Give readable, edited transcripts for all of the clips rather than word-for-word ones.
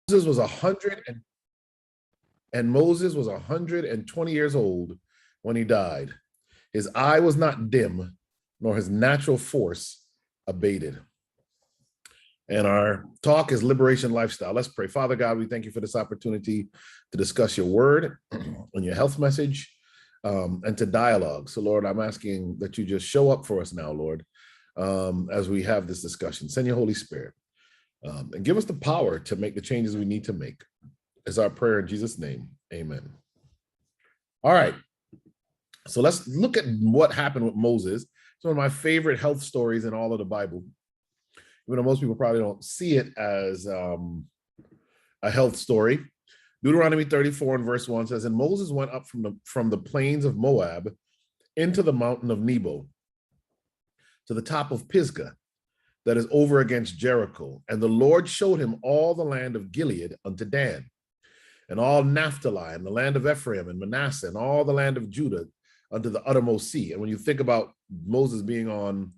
Moses was 120 years old when he died. His eye was not dim, nor his natural force abated. And our talk is Liberation Lifestyle. Let's pray. Father God, we thank you for this opportunity to discuss your word and your health message and to dialogue. So, Lord, I'm asking that you just show up for us now, Lord, as we have this discussion. Send your Holy Spirit and give us the power to make the changes we need to make. Is our prayer in Jesus' name. Amen. All right. So let's look at what happened with Moses. It's one of my favorite health stories in all of the Bible. Even though most people probably don't see it as a health story. Deuteronomy 34 and verse 1 says, and Moses went up from the plains of Moab into the mountain of Nebo to the top of Pisgah that is over against Jericho. And the Lord showed him all the land of Gilead unto Dan, and all Naphtali, and the land of Ephraim and Manasseh, and all the land of Judah unto the uttermost sea. And when you think about Moses being on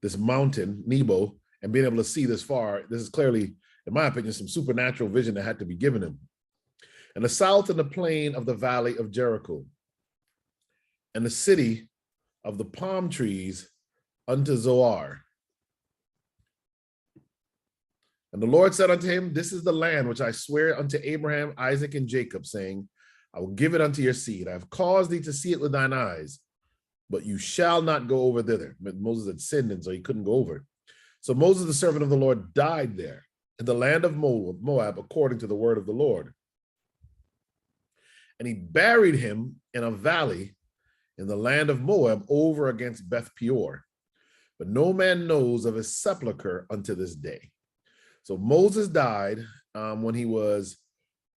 this mountain, Nebo, and being able to see this far, this is clearly, in my opinion, some supernatural vision that had to be given him. And the south and the plain of the valley of Jericho, and the city of the palm trees unto Zoar. And the Lord said unto him, this is the land which I swear unto Abraham, Isaac, and Jacob, saying, I will give it unto your seed. I have caused thee to see it with thine eyes, but you shall not go over thither. But Moses had sinned, and so he couldn't go over. So Moses, the servant of the Lord, died there in the land of Moab, according to the word of the Lord. And he buried him in a valley in the land of Moab over against Beth Peor. But no man knows of his sepulcher unto this day. So Moses died when he was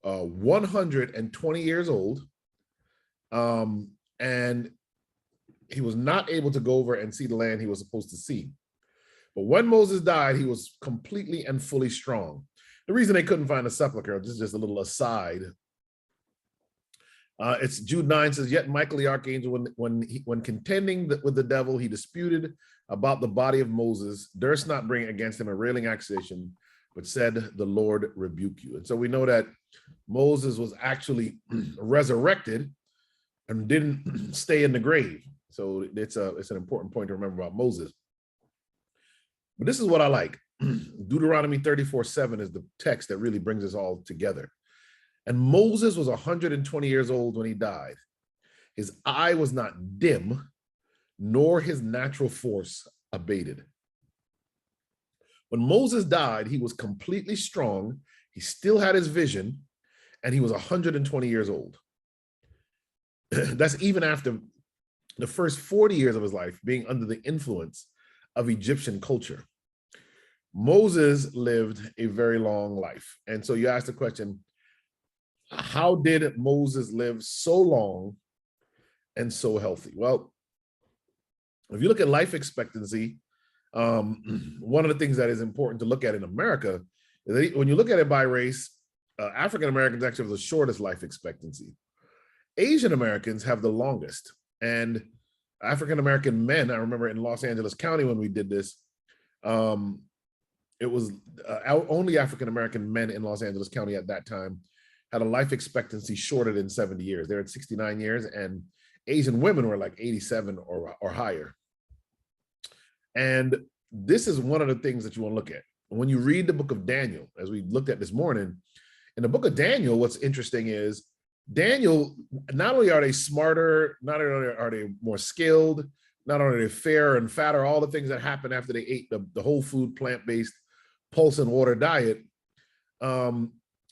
120 years old. And he was not able to go over and see the land he was supposed to see. But when Moses died, he was completely and fully strong. The reason they couldn't find a sepulcher, this is just a little aside. It's Jude 9 says, yet Michael the archangel, when contending with the devil, he disputed about the body of Moses, durst not bring against him a railing accusation, but said, the Lord rebuke you. And so we know that Moses was actually resurrected and didn't stay in the grave. So it's an important point to remember about Moses. But this is what I like. Deuteronomy 34:7 is the text that really brings us all together. And Moses was 120 years old when he died. His eye was not dim, nor his natural force abated. When Moses died, he was completely strong. He still had his vision, and he was 120 years old. That's even after the first 40 years of his life being under the influence of Egyptian culture. Moses lived a very long life. And so you ask the question, how did Moses live so long and so healthy? Well, if you look at life expectancy, one of the things that is important to look at in America is that when you look at it by race, African Americans actually have the shortest life expectancy. Asian Americans have the longest. And African American men, I remember in Los Angeles County when we did this, it was only African American men in Los Angeles County at that time had a life expectancy shorter than 70 years. They're at 69 years, and Asian women were like 87 or higher. And this is one of the things that you want to look at. When you read the book of Daniel, as we looked at this morning, in the book of Daniel, what's interesting is Daniel, not only are they smarter, not only are they more skilled, not only are they fairer and fatter, all the things that happened after they ate the whole food, plant-based, pulse and water diet,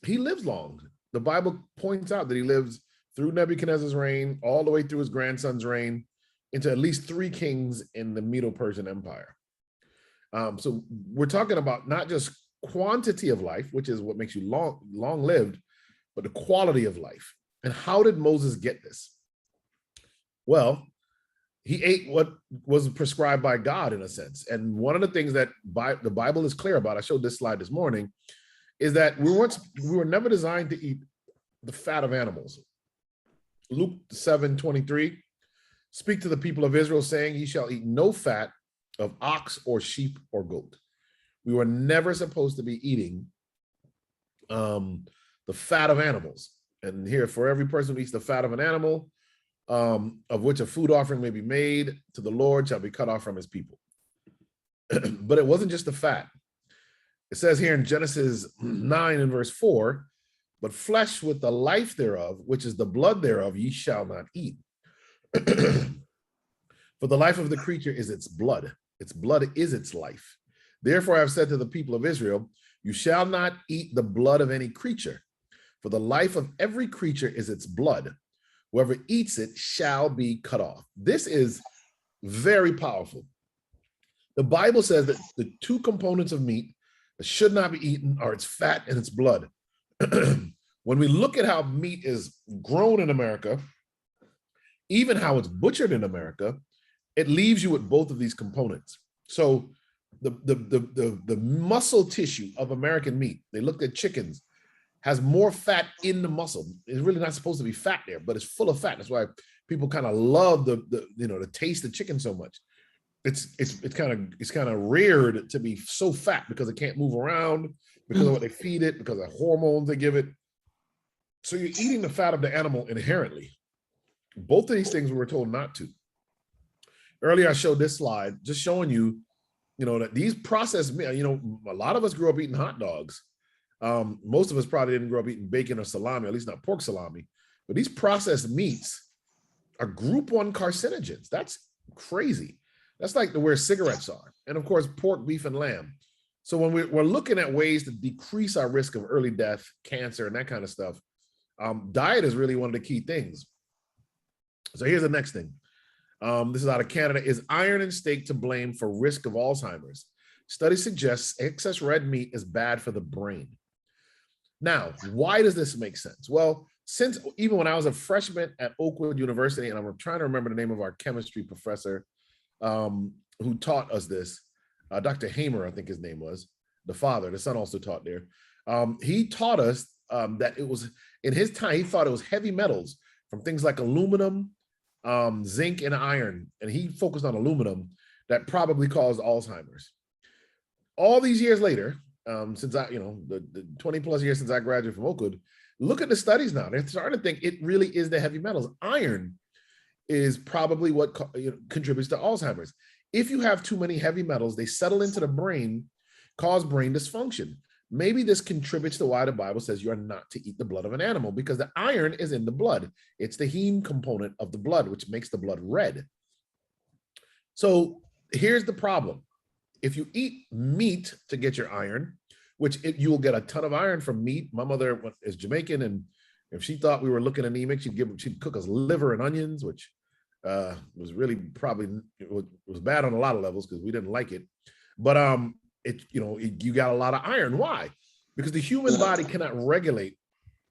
he lives long. The Bible points out that he lives through Nebuchadnezzar's reign, all the way through his grandson's reign, into at least 3 kings in the Medo-Persian Empire. So we're talking about not just quantity of life, which is what makes you long-lived, but the quality of life. And how did Moses get this? Well, he ate what was prescribed by God in a sense. And one of the things that the Bible is clear about, I showed this slide this morning, is that we were never designed to eat the fat of animals. Luke 7:23, speak to the people of Israel saying, ye shall eat no fat of ox or sheep or goat. We were never supposed to be eating the fat of animals. And here, for every person who eats the fat of an animal, of which a food offering may be made to the Lord, shall be cut off from his people. But it wasn't just the fat. It says here in Genesis 9 and verse 4, but flesh with the life thereof, which is the blood thereof, ye shall not eat. For the life of the creature is its blood is its life. Therefore I have said to the people of Israel, you shall not eat the blood of any creature, for the life of every creature is its blood. Whoever eats it shall be cut off. This is very powerful. The Bible says that the two components of meat that should not be eaten are its fat and its blood. When we look at how meat is grown in America, even how it's butchered in America, it leaves you with both of these components. So the muscle tissue of American meat, they looked at chickens, has more fat in the muscle. It's really not supposed to be fat there, but it's full of fat. That's why people kind of love the taste of chicken so much. It's kind of reared to be so fat because it can't move around, because of what they feed it, because of hormones they give it. So you're eating the fat of the animal inherently. Both of these things we were told not to. Earlier I showed this slide just showing you, that these processed meat, a lot of us grew up eating hot dogs. Most of us probably didn't grow up eating bacon or salami, at least not pork salami. But these processed meats are group 1 carcinogens. That's crazy. That's like where cigarettes are. And of course, pork, beef, and lamb. So when we're looking at ways to decrease our risk of early death, cancer, and that kind of stuff, diet is really one of the key things. So here's the next thing. This is out of Canada. Is iron in steak to blame for risk of Alzheimer's? Study suggests excess red meat is bad for the brain. Now, why does this make sense? Well, since even when I was a freshman at Oakwood University, and I'm trying to remember the name of our chemistry professor who taught us this, Dr. Hamer, I think his name was, the father. The son also taught there. He taught us that it was, in his time, he thought it was heavy metals from things like aluminum, zinc, and iron, and he focused on aluminum, that probably caused Alzheimer's. All these years later, since the 20 plus years since I graduated from Oakwood, look at the studies now. They're starting to think it really is the heavy metals. Iron is probably what contributes to Alzheimer's. If you have too many heavy metals, they settle into the brain, cause brain dysfunction. Maybe this contributes to why the Bible says you are not to eat the blood of an animal, because the iron is in the blood. It's the heme component of the blood, which makes the blood red. So here's the problem. If you eat meat to get your iron, which you will get a ton of iron from meat. My mother is Jamaican, and if she thought we were looking anemic, she'd cook us liver and onions, which was really it was bad on a lot of levels because we didn't like it. But you got a lot of iron. Why? Because the human body cannot regulate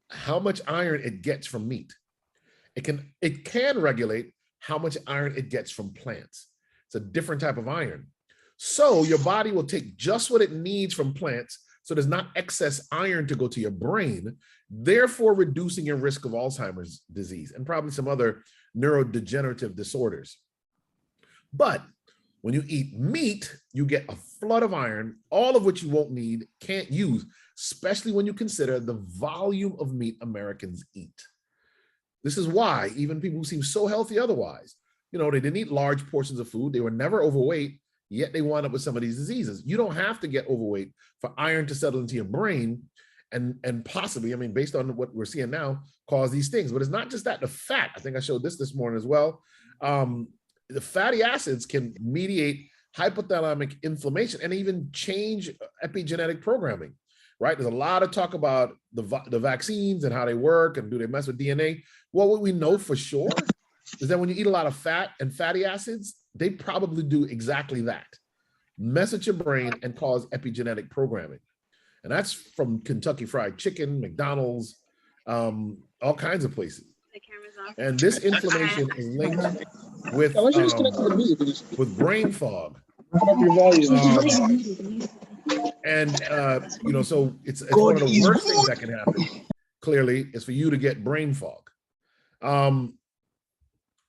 how much iron it gets from meat. It can regulate how much iron it gets from plants. It's a different type of iron. So your body will take just what it needs from plants, so there's not excess iron to go to your brain, therefore reducing your risk of Alzheimer's disease and probably some other neurodegenerative disorders. But when you eat meat, you get a flood of iron, all of which you won't need, can't use, especially when you consider the volume of meat Americans eat. This is why even people who seem so healthy otherwise, they didn't eat large portions of food, they were never overweight, yet they wind up with some of these diseases. You don't have to get overweight for iron to settle into your brain and possibly, based on what we're seeing now, cause these things. But it's not just that. The fat, I think I showed this morning as well. The fatty acids can mediate hypothalamic inflammation and even change epigenetic programming, right? There's a lot of talk about the vaccines and how they work and do they mess with DNA. Well, what we know for sure is that when you eat a lot of fat and fatty acids, they probably do exactly that. Mess with your brain and cause epigenetic programming. And that's from Kentucky Fried Chicken, McDonald's, all kinds of places. And this inflammation is linked with brain fog. So it's one of the worst things that can happen, clearly, is for you to get brain fog.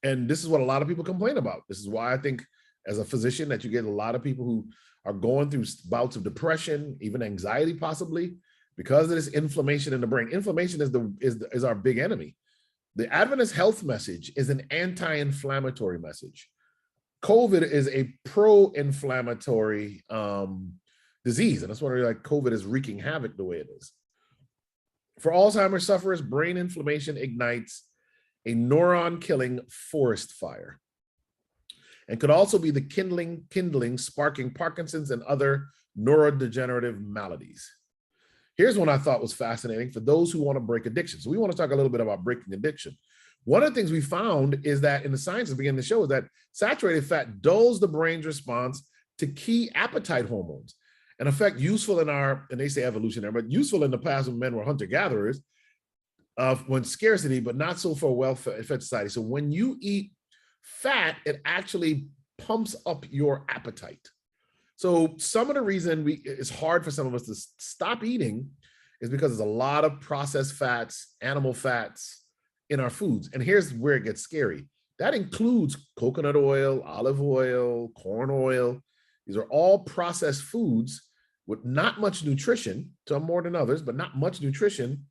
And this is what a lot of people complain about. This is why I think as a physician that you get a lot of people who are going through bouts of depression, even anxiety possibly, because of this inflammation in the brain. Inflammation is our big enemy. The Adventist health message is an anti-inflammatory message. COVID is a pro-inflammatory disease, and that's why like COVID is wreaking havoc the way it is. For Alzheimer's sufferers, brain inflammation ignites a neuron-killing forest fire, and could also be the kindling, sparking Parkinson's and other neurodegenerative maladies. Here's one I thought was fascinating for those who want to break addiction. So we want to talk a little bit about breaking addiction. One of the things we found is that in the science is beginning to show is that saturated fat dulls the brain's response to key appetite hormones, an effect useful in and they say evolutionary, but useful in the past when men were hunter-gatherers, when scarcity, but not so for a well-fed society. So when you eat fat, it actually pumps up your appetite. So some of the reason it's hard for some of us to stop eating is because there's a lot of processed fats, animal fats in our foods. And here's where it gets scary. That includes coconut oil, olive oil, corn oil. These are all processed foods with not much nutrition, some more than others, but not much nutrition,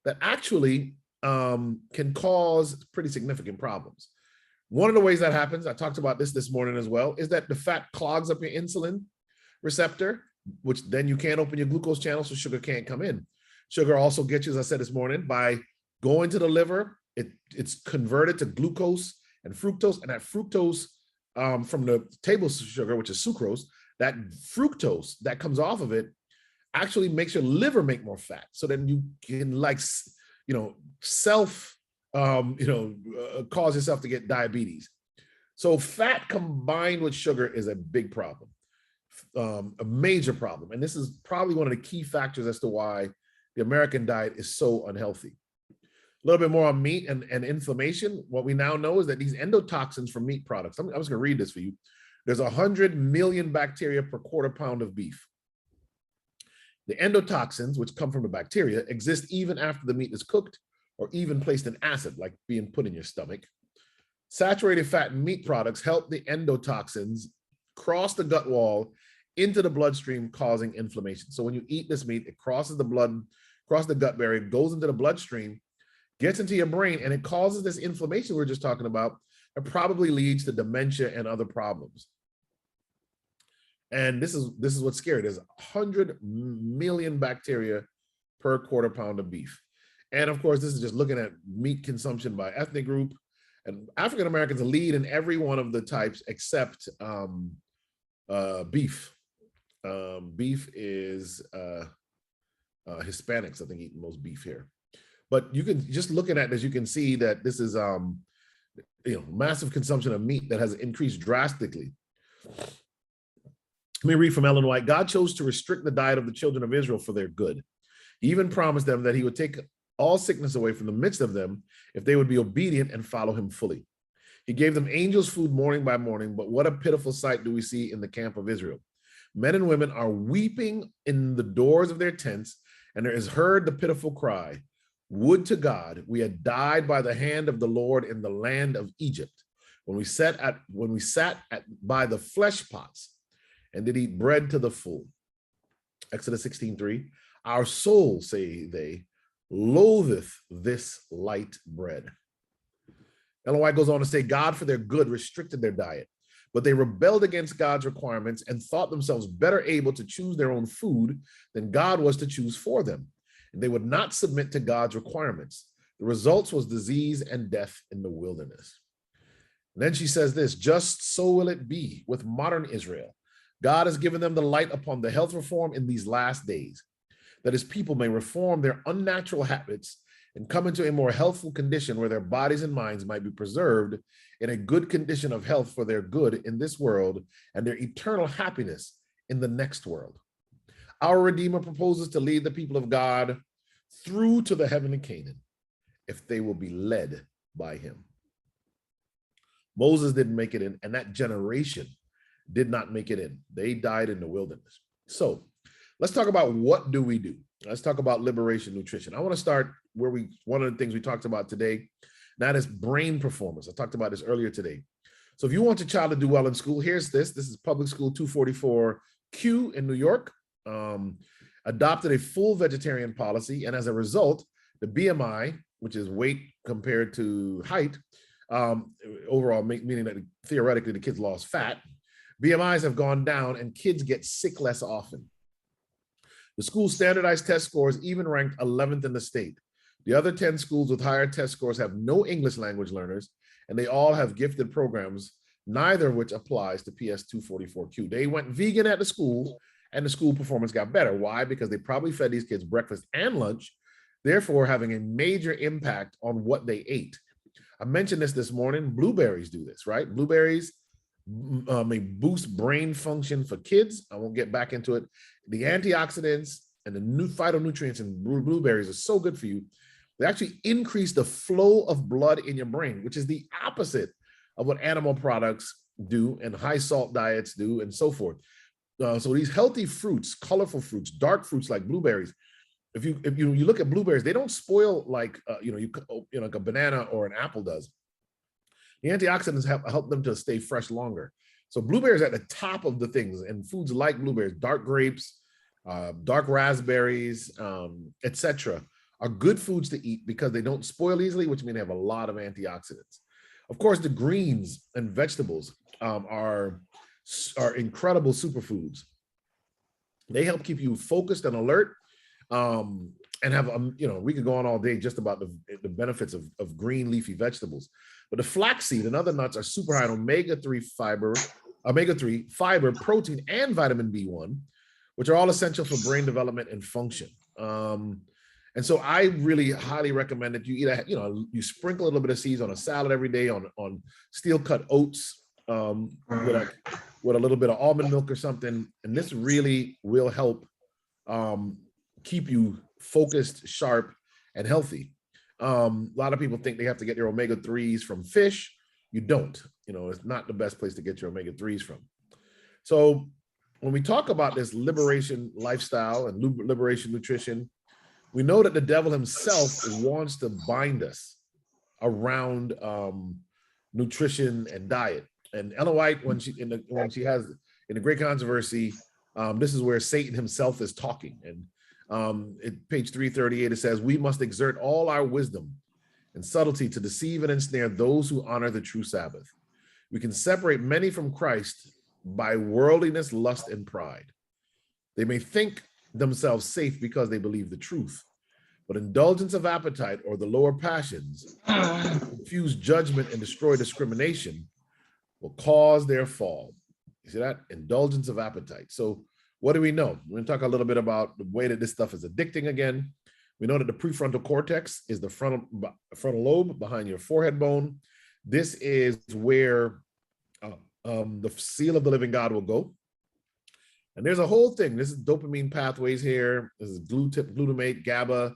that actually can cause pretty significant problems. One of the ways that happens, I talked about this morning as well, is that the fat clogs up your insulin receptor, which then you can't open your glucose channel, so sugar can't come in. Sugar also gets you, as I said this morning, by going to the liver, it's converted to glucose and fructose, and that fructose from the table sugar, which is sucrose, that fructose that comes off of it actually makes your liver make more fat. So then you can cause yourself to get diabetes. So fat combined with sugar is a big problem, a major problem. And this is probably one of the key factors as to why the American diet is so unhealthy. A little bit more on meat and inflammation. What we now know is that these endotoxins from meat products, I'm just gonna read this for you. There's 100 million bacteria per quarter pound of beef. The endotoxins, which come from the bacteria, exist even after the meat is cooked or even placed in acid, like being put in your stomach. Saturated fat and meat products help the endotoxins cross the gut wall into the bloodstream, causing inflammation. So when you eat this meat, it crosses the blood, crosses the gut barrier, goes into the bloodstream, gets into your brain, and it causes this inflammation we were just talking about. It probably leads to dementia and other problems. And this is what's scary. There's 100 million bacteria per quarter pound of beef. And of course, this is just looking at meat consumption by ethnic group. And African Americans lead in every one of the types except beef. Beef is Hispanics, I think, eat the most beef here. But you can just looking at this, you can see that this is massive consumption of meat that has increased drastically. Let me read from Ellen White. God chose to restrict the diet of the children of Israel for their good. He even promised them that he would take all sickness away from the midst of them if they would be obedient and follow him fully. He gave them angels' food morning by morning, but what a pitiful sight do we see in the camp of Israel. Men and women are weeping in the doors of their tents, and there is heard the pitiful cry, would to God we had died by the hand of the Lord in the land of Egypt, when we sat by the flesh pots and did eat bread to the full. Exodus 16:3, our soul, say they, loatheth this light bread. Ellen White goes on to say, God for their good restricted their diet, but they rebelled against God's requirements and thought themselves better able to choose their own food than God was to choose for them. And they would not submit to God's requirements. The results was disease and death in the wilderness. And then she says this, just so will it be with modern Israel. God has given them the light upon the health reform in these last days, that his people may reform their unnatural habits and come into a more healthful condition where their bodies and minds might be preserved in a good condition of health for their good in this world and their eternal happiness in the next world. Our Redeemer proposes to lead the people of God through to the heavenly Canaan if they will be led by him. Moses didn't make it in, and that generation did not make it in. They died in the wilderness. So let's talk about what do we do. Let's talk about liberation nutrition. I want to start where one of the things we talked about today, and that is brain performance. I talked about this earlier today. So if you want your child to do well in school, here's this. This is public school 244Q in New York. adopted a full vegetarian policy, and as a result, the BMI, which is weight compared to height, overall, meaning that theoretically the kids lost fat, BMIs have gone down and kids get sick less often. The school's standardized test scores even ranked 11th in the state. The other 10 schools with higher test scores have no English language learners, and they all have gifted programs, neither of which applies to PS244Q. They went vegan at the school, and the school performance got better. Why? Because they probably fed these kids breakfast and lunch, therefore having a major impact on what they ate. I mentioned this morning. Blueberries do this, right? Blueberries may boost brain function for kids. I won't get back into it. The antioxidants and the new phytonutrients in blueberries are so good for you. They actually increase the flow of blood in your brain, which is the opposite of what animal products do and high salt diets do and so forth. So these healthy fruits, colorful fruits, dark fruits like blueberries, if you look at blueberries, they don't spoil like like a banana or an apple does. The antioxidants help them to stay fresh longer. So blueberries are at the top of the things, and foods like blueberries, dark grapes, dark raspberries, etc., are good foods to eat because they don't spoil easily, which means they have a lot of antioxidants. Of course, the greens and vegetables are incredible superfoods. They help keep you focused and alert, and have we could go on all day just about the benefits of green leafy vegetables. But the flaxseed and other nuts are super high in omega-3 fiber, protein, and vitamin B1, which are all essential for brain development and function. And so I really highly recommend that you eat you sprinkle a little bit of seeds on a salad every day, on steel cut oats, with a little bit of almond milk or something. And this really will help keep you focused, sharp, and healthy. A lot of people think they have to get their omega-3s from fish. You don't. It's not the best place to get your omega-3s from. So when we talk about this liberation lifestyle and liberation nutrition, we know that the devil himself wants to bind us around nutrition and diet. And Ellen White, when she has in the Great Controversy, this is where Satan himself is talking. And at page 338, it says, "We must exert all our wisdom and subtlety to deceive and ensnare those who honor the true Sabbath. We can separate many from Christ by worldliness, lust, and pride. They may think themselves safe because they believe the truth, but indulgence of appetite or the lower passions confuse judgment and destroy discrimination will cause their fall." You see that? Indulgence of appetite. So what do we know? We're going to talk a little bit about the way that this stuff is addicting again. We know that the prefrontal cortex is the frontal lobe behind your forehead bone. This is where the seal of the living God will go. And there's a whole thing. This is dopamine pathways here. This is glutamate, GABA.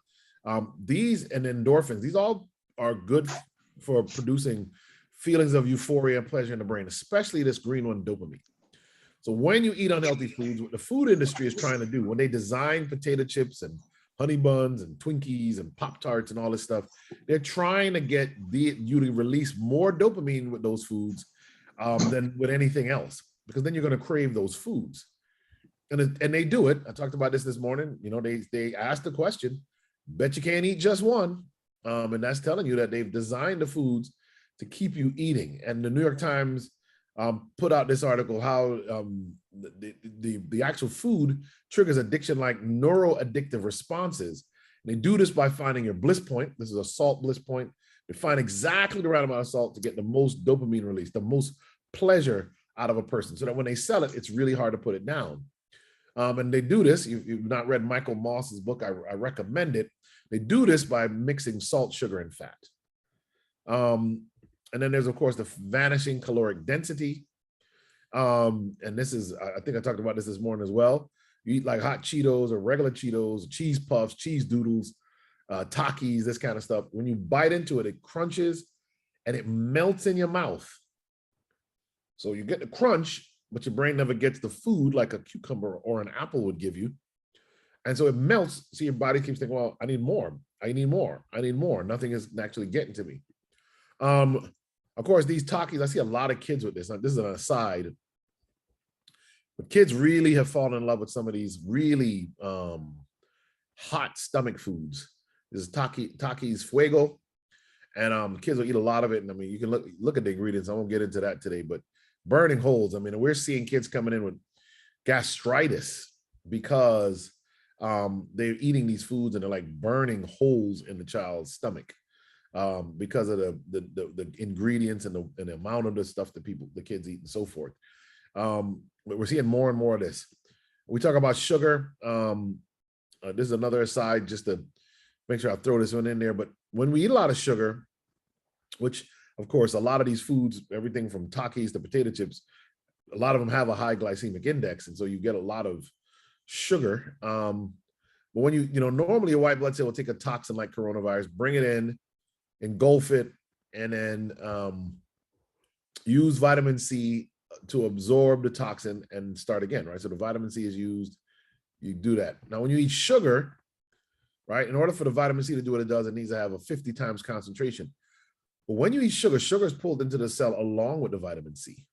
These and endorphins, these all are good for producing feelings of euphoria and pleasure in the brain, especially this green one, dopamine. So when you eat unhealthy foods, what the food industry is trying to do, when they design potato chips and honey buns and Twinkies and Pop-Tarts and all this stuff, they're trying to get you to release more dopamine with those foods than with anything else, because then you're going to crave those foods. And they do it. I talked about this morning. They asked the question, bet you can't eat just one. And that's telling you that they've designed the foods to keep you eating. And the New York Times put out this article, how the actual food triggers addiction like neuroaddictive responses. And they do this by finding your bliss point. This is a salt bliss point. They find exactly the right amount of salt to get the most dopamine release, the most pleasure out of a person, so that when they sell it, it's really hard to put it down. And they do this. You've not read Michael Moss's book, I recommend it. They do this by mixing salt, sugar, and fat. And then there's, of course, the vanishing caloric density. And this is, I think I talked about this morning as well. You eat like hot Cheetos or regular Cheetos, cheese puffs, cheese doodles, Takis, this kind of stuff. When you bite into it, it crunches and it melts in your mouth. So you get the crunch, but your brain never gets the food like a cucumber or an apple would give you. And so it melts. So your body keeps thinking, well, I need more. I need more. I need more. Nothing is actually getting to me. Of course, these Takis, I see a lot of kids with this. Now, this is an aside. But kids really have fallen in love with some of these really hot stomach foods. This is Takis Fuego. And kids will eat a lot of it. And I mean, you can look at the ingredients. I won't get into that today, but burning holes. I mean, we're seeing kids coming in with gastritis because they're eating these foods and they're like burning holes in the child's stomach because of the ingredients and the amount of the stuff that the kids eat and so forth. But we're seeing more and more of this. We talk about sugar. This is another aside just to make sure I throw this one in there. But when we eat a lot of sugar, which of course, a lot of these foods, everything from Takis to potato chips, a lot of them have a high glycemic index. And so you get a lot of sugar. But when normally a white blood cell will take a toxin like coronavirus, bring it in, engulf it, and then use vitamin C to absorb the toxin and start again, right? So the vitamin C is used, you do that. Now, when you eat sugar, right, in order for the vitamin C to do what it does, it needs to have a 50 times concentration. But when you eat sugar, sugar is pulled into the cell along with the vitamin C.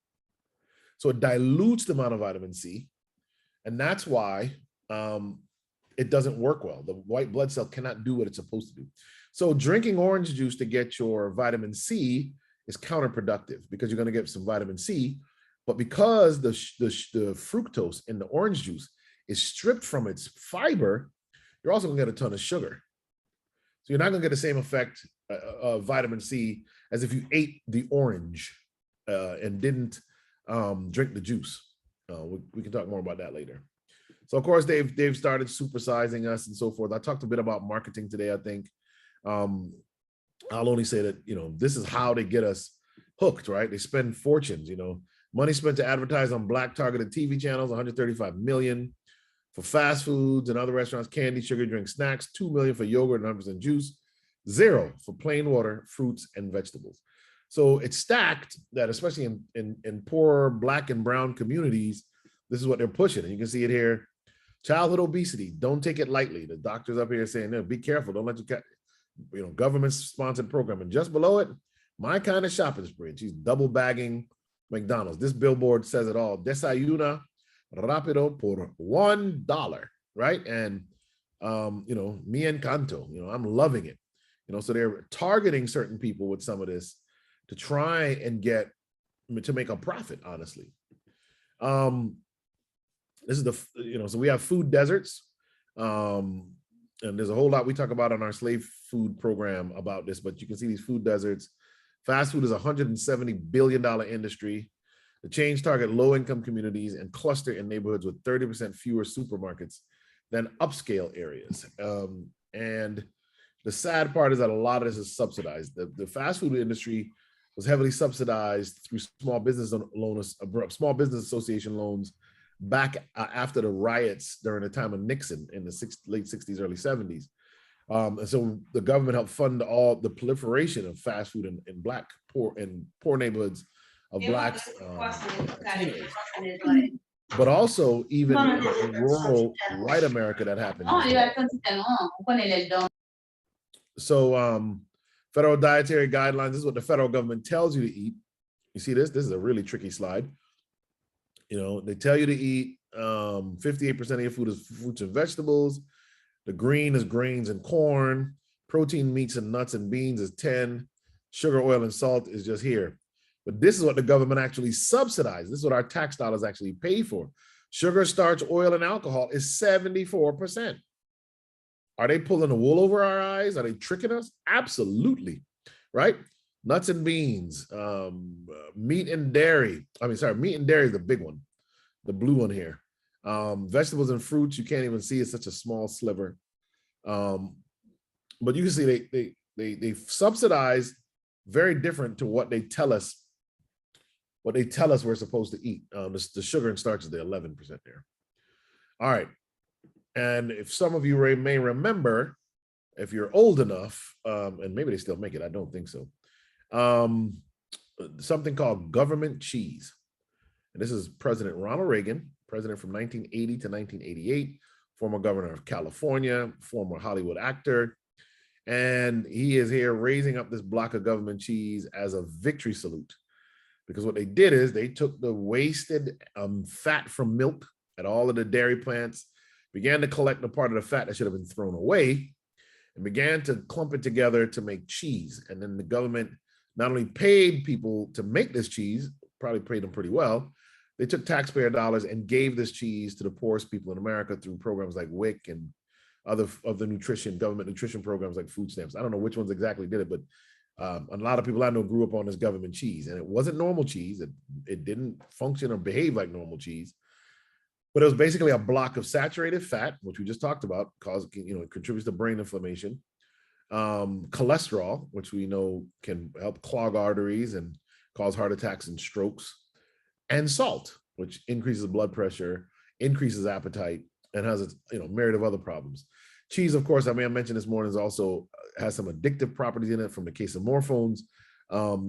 So it dilutes the amount of vitamin C. And that's why it doesn't work well. The white blood cell cannot do what it's supposed to do. So drinking orange juice to get your vitamin C is counterproductive because you're going to get some vitamin C. But because the fructose in the orange juice is stripped from its fiber, you're also going to get a ton of sugar. So you're not going to get the same effect of vitamin C as if you ate the orange and didn't drink the juice. We can talk more about that later. So of course they've started supersizing us and so forth. I talked a bit about marketing today. I think I'll only say that this is how they get us hooked, right? They spend fortunes. Money spent to advertise on Black targeted TV channels, 135 million for fast foods and other restaurants, candy, sugar, drink, snacks, 2 million for yogurt and 100% juice, 0 for plain water, fruits, and vegetables. So it's stacked that, especially in poor Black and brown communities, this is what they're pushing. And you can see it here. Childhood obesity, don't take it lightly. The doctor's up here saying, no, be careful. Don't let government-sponsored program. And just below it, my kind of shopping spree. She's double bagging McDonald's. This billboard says it all. Desayuna rápido por $1, right? And, me encanto, I'm loving it. So they're targeting certain people with some of this to try and to make a profit, honestly. This is so we have food deserts. And there's a whole lot we talk about on our slave food program about this, but you can see these food deserts. Fast food is a $170 billion industry. The chains target low-income communities and cluster in neighborhoods with 30% fewer supermarkets than upscale areas. And the sad part is that a lot of this is subsidized. The fast food industry was heavily subsidized through small business association loans back after the riots during the time of Nixon in the late 60s, early 70s. And so the government helped fund all the proliferation of fast food in poor neighborhoods of Blacks, teenagers. But also even in rural white America that happened. So federal dietary guidelines, this is what the federal government tells you to eat. You see this? This is a really tricky slide. They tell you to eat 58% of your food is fruits and vegetables. The green is grains and corn. Protein, meats, and nuts and beans is 10. Sugar, oil, and salt is just here. But this is what the government actually subsidizes. This is what our tax dollars actually pay for. Sugar, starch, oil, and alcohol is 74%. Are they pulling the wool over our eyes? Are they tricking us? Absolutely, right? Nuts and beans, meat and dairy. Meat and dairy is the big one, the blue one here. Vegetables and fruits, you can't even see, it's such a small sliver. But you can see they subsidize very different to what they tell us we're supposed to eat. The sugar and starch is the 11% there. All right. And if some of you may remember, if you're old enough, and maybe they still make it, I don't think so, something called government cheese. And this is President Ronald Reagan, president from 1980 to 1988, former governor of California, former Hollywood actor. And he is here raising up this block of government cheese as a victory salute. Because what they did is they took the wasted fat from milk at all of the dairy plants, began to collect the part of the fat that should have been thrown away, and began to clump it together to make cheese. And then the government not only paid people to make this cheese, probably paid them pretty well, they took taxpayer dollars and gave this cheese to the poorest people in America through programs like WIC and other of the government nutrition programs like food stamps. I don't know which ones exactly did it, but a lot of people I know grew up on this government cheese, and it wasn't normal cheese. It didn't function or behave like normal cheese, but it was basically a block of saturated fat, which we just talked about, it contributes to brain inflammation, cholesterol, which we know can help clog arteries and cause heart attacks and strokes, and salt, which increases blood pressure, increases appetite, and has a myriad of other problems. Cheese, of course, I mentioned this morning, has some addictive properties in it from the casomorphones.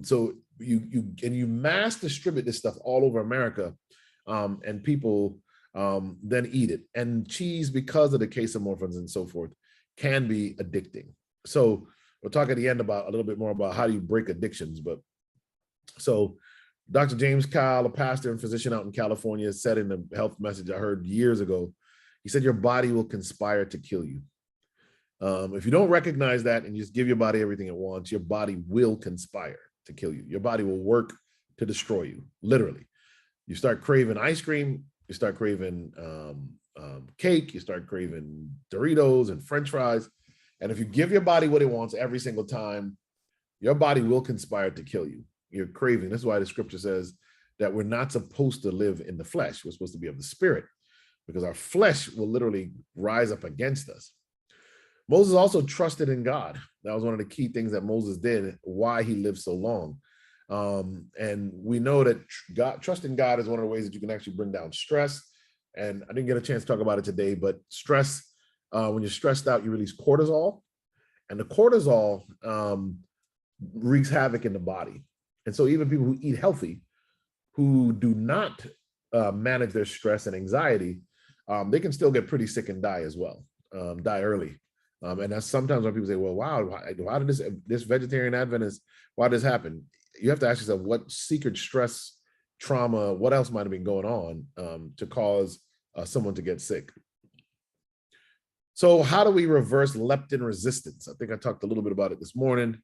So you mass distribute this stuff all over America, and people then eat it. And cheese, because of the casomorphins and so forth, can be addicting. So we'll talk at the end about a little bit more about how do you break addictions. But so Dr. James Kyle, a pastor and physician out in California, said in the health message I heard years ago, he said, your body will conspire to kill you. If you don't recognize that and you just give your body everything it wants, your body will conspire to kill you. Your body will work to destroy you, literally. You start craving ice cream, you start craving cake, you start craving Doritos and French fries. And if you give your body what it wants every single time, your body will conspire to kill you. You're craving. That's why the scripture says that we're not supposed to live in the flesh. We're supposed to be of the spirit, because our flesh will literally rise up against us. Moses also trusted in God. That was one of the key things that Moses did, why he lived so long. And we know that trust in God is one of the ways that you can actually bring down stress. And I didn't get a chance to talk about it today, but stress, when you're stressed out, you release cortisol. And the cortisol wreaks havoc in the body. And so even people who eat healthy, who do not manage their stress and anxiety, they can still get pretty sick and die as well, die early. And that's sometimes when people say, well, wow, why did this vegetarian Adventist, why did this happen? You have to ask yourself, what secret stress, trauma, what else might have been going on to cause someone to get sick? So how do we reverse leptin resistance? I think I talked a little bit about it this morning.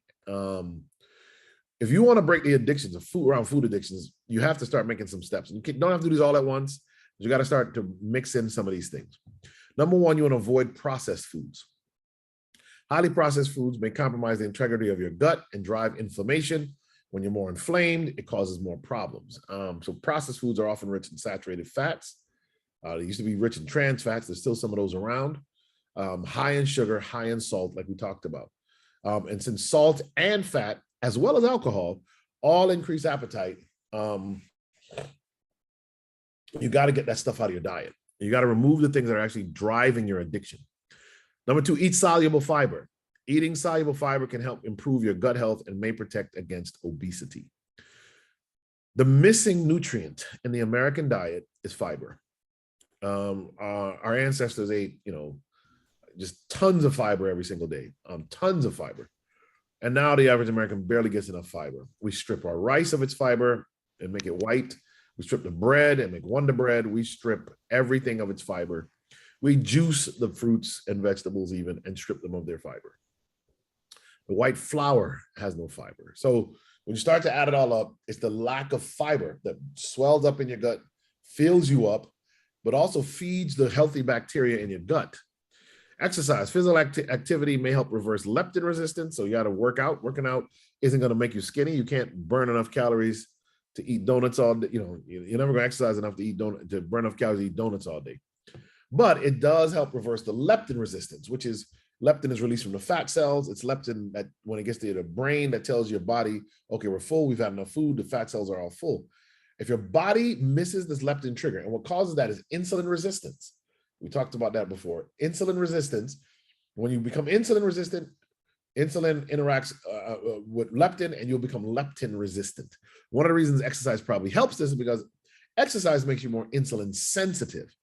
If you want to break the addictions of food addictions, you have to start making some steps. And you don't have to do these all at once. You got to start to mix in some of these things. Number one, you want to avoid processed foods. Highly processed foods may compromise the integrity of your gut and drive inflammation. When you're more inflamed, it causes more problems. So processed foods are often rich in saturated fats. They used to be rich in trans fats. There's still some of those around. High in sugar, high in salt, like we talked about. And since salt and fat, as well as alcohol, all increase appetite, you got to get that stuff out of your diet. You got to remove the things that are actually driving your addiction. Number two, eat soluble fiber. Eating soluble fiber can help improve your gut health and may protect against obesity. The missing nutrient in the American diet is fiber. Our ancestors ate, just tons of fiber every single day, tons of fiber. And now the average American barely gets enough fiber. We strip our rice of its fiber and make it white. We strip the bread and make Wonder Bread. We strip everything of its fiber. We juice the fruits and vegetables even and strip them of their fiber. The white flour has no fiber. So when you start to add it all up, it's the lack of fiber that swells up in your gut, fills you up, but also feeds the healthy bacteria in your gut. Exercise, physical activity may help reverse leptin resistance. So you got to work out. Working out isn't going to make you skinny. You can't burn enough calories to eat donuts all day. You're never going to exercise enough to burn enough calories to eat donuts all day. But it does help reverse the leptin resistance, which is leptin is released from the fat cells. It's leptin that when it gets to the brain that tells your body, okay, we're full, we've had enough food, the fat cells are all full. If your body misses this leptin trigger, and what causes that is insulin resistance. We talked about that before. Insulin resistance, when you become insulin resistant, insulin interacts with leptin and you'll become leptin resistant. One of the reasons exercise probably helps this is because exercise makes you more insulin sensitive.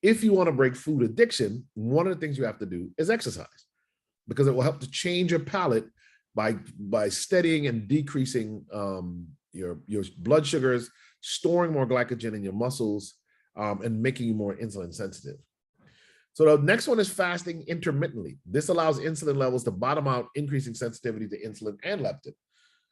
If you want to break food addiction, one of the things you have to do is exercise, because it will help to change your palate by steadying and decreasing your blood sugars, storing more glycogen in your muscles, and making you more insulin sensitive. So the next one is fasting intermittently. This allows insulin levels to bottom out, increasing sensitivity to insulin and leptin.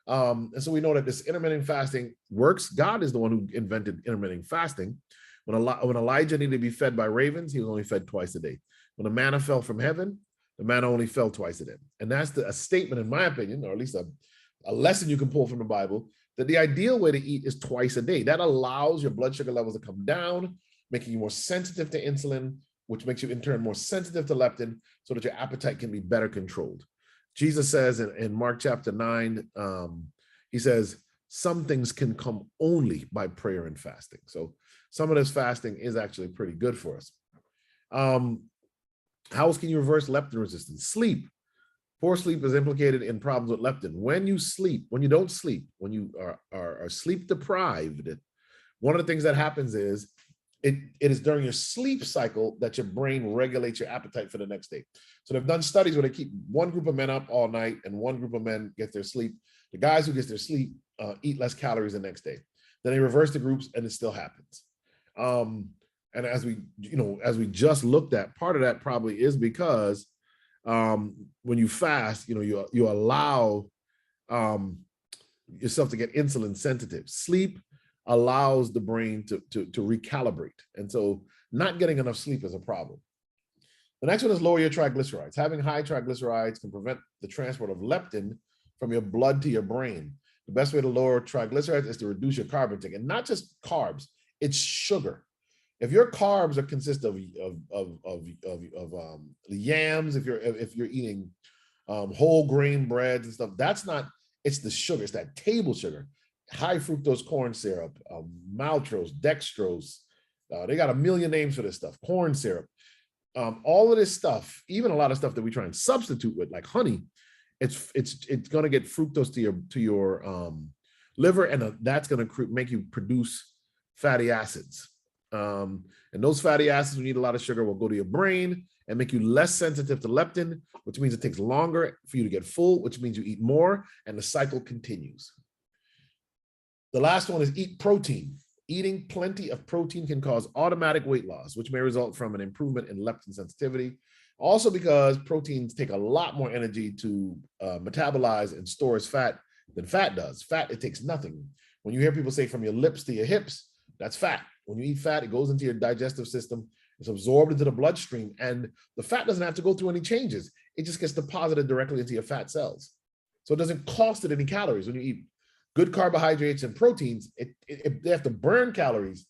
And so we know that this intermittent fasting works. God is the one who invented intermittent fasting. When Elijah needed to be fed by ravens, he was only fed twice a day. When the manna fell from heaven, the manna only fell twice a day. And that's a statement, in my opinion, or at least a lesson you can pull from the Bible, that the ideal way to eat is twice a day. That allows your blood sugar levels to come down, making you more sensitive to insulin, which makes you in turn more sensitive to leptin, so that your appetite can be better controlled. Jesus says in Mark chapter 9, he says, some things can come only by prayer and fasting. So some of this fasting is actually pretty good for us. How else can you reverse leptin resistance? Sleep. Poor sleep is implicated in problems with leptin. When you sleep, when you don't sleep, when you are sleep deprived, one of the things that happens is it is during your sleep cycle that your brain regulates your appetite for the next day. So they've done studies where they keep one group of men up all night and one group of men get their sleep. The guys who get their sleep eat less calories the next day. Then they reverse the groups and it still happens. And as we just looked at, part of that probably is because when you fast, you allow yourself to get insulin sensitive. Sleep allows the brain to recalibrate. And so not getting enough sleep is a problem. The next one is lower your triglycerides. Having high triglycerides can prevent the transport of leptin from your blood to your brain. The best way to lower triglycerides is to reduce your carb intake, and not just carbs, it's sugar. If your carbs consist of yams, if you're eating whole grain breads and stuff, it's the sugar, it's that table sugar, high fructose corn syrup, maltose, dextrose. They got a million names for this stuff, corn syrup. All of this stuff, even a lot of stuff that we try and substitute with, like honey, it's going to get fructose to your liver, and that's going to make you produce fatty acids. And those fatty acids, when you eat a lot of sugar, will go to your brain and make you less sensitive to leptin, which means it takes longer for you to get full, which means you eat more, and the cycle continues. The last one is eat protein. Eating plenty of protein can cause automatic weight loss, which may result from an improvement in leptin sensitivity. Also because proteins take a lot more energy to metabolize and store as fat than fat does. Fat, it takes nothing. When you hear people say from your lips to your hips, that's fat. When you eat fat, it goes into your digestive system, it's absorbed into the bloodstream, and the fat doesn't have to go through any changes. It just gets deposited directly into your fat cells. So it doesn't cost it any calories. When you eat good carbohydrates and proteins, they have to burn calories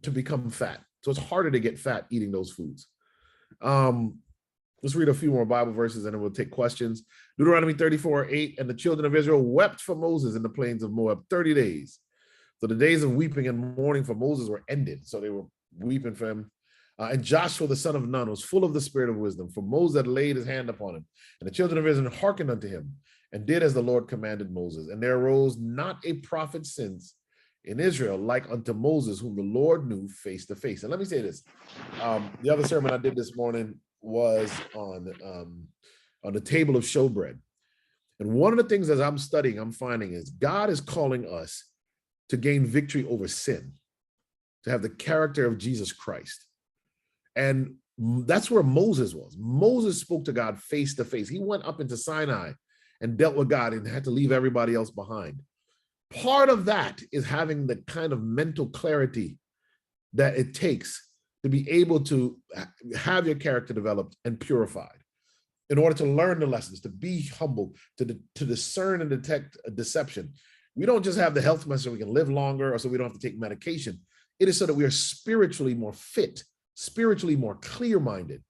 to become fat. So it's harder to get fat eating those foods. Let's read a few more Bible verses and then we'll take questions. Deuteronomy 34:8, and the children of Israel wept for Moses in the plains of Moab 30 days. So the days of weeping and mourning for Moses were ended. So they were weeping for him. And Joshua, the son of Nun, was full of the spirit of wisdom, for Moses had laid his hand upon him. And the children of Israel hearkened unto him and did as the Lord commanded Moses. And there arose not a prophet since in Israel like unto Moses, whom the Lord knew face to face. And let me say this. The other sermon I did this morning was on the table of showbread. And one of the things as I'm studying, I'm finding is God is calling us to gain victory over sin, to have the character of Jesus Christ. And that's where Moses was. Moses spoke to God face to face. He went up into Sinai and dealt with God and had to leave everybody else behind. Part of that is having the kind of mental clarity that it takes to be able to have your character developed and purified in order to learn the lessons, to be humble, to discern and detect a deception. We don't just have the health message so we can live longer or so we don't have to take medication. It is so that we are spiritually more fit, spiritually more clear-minded,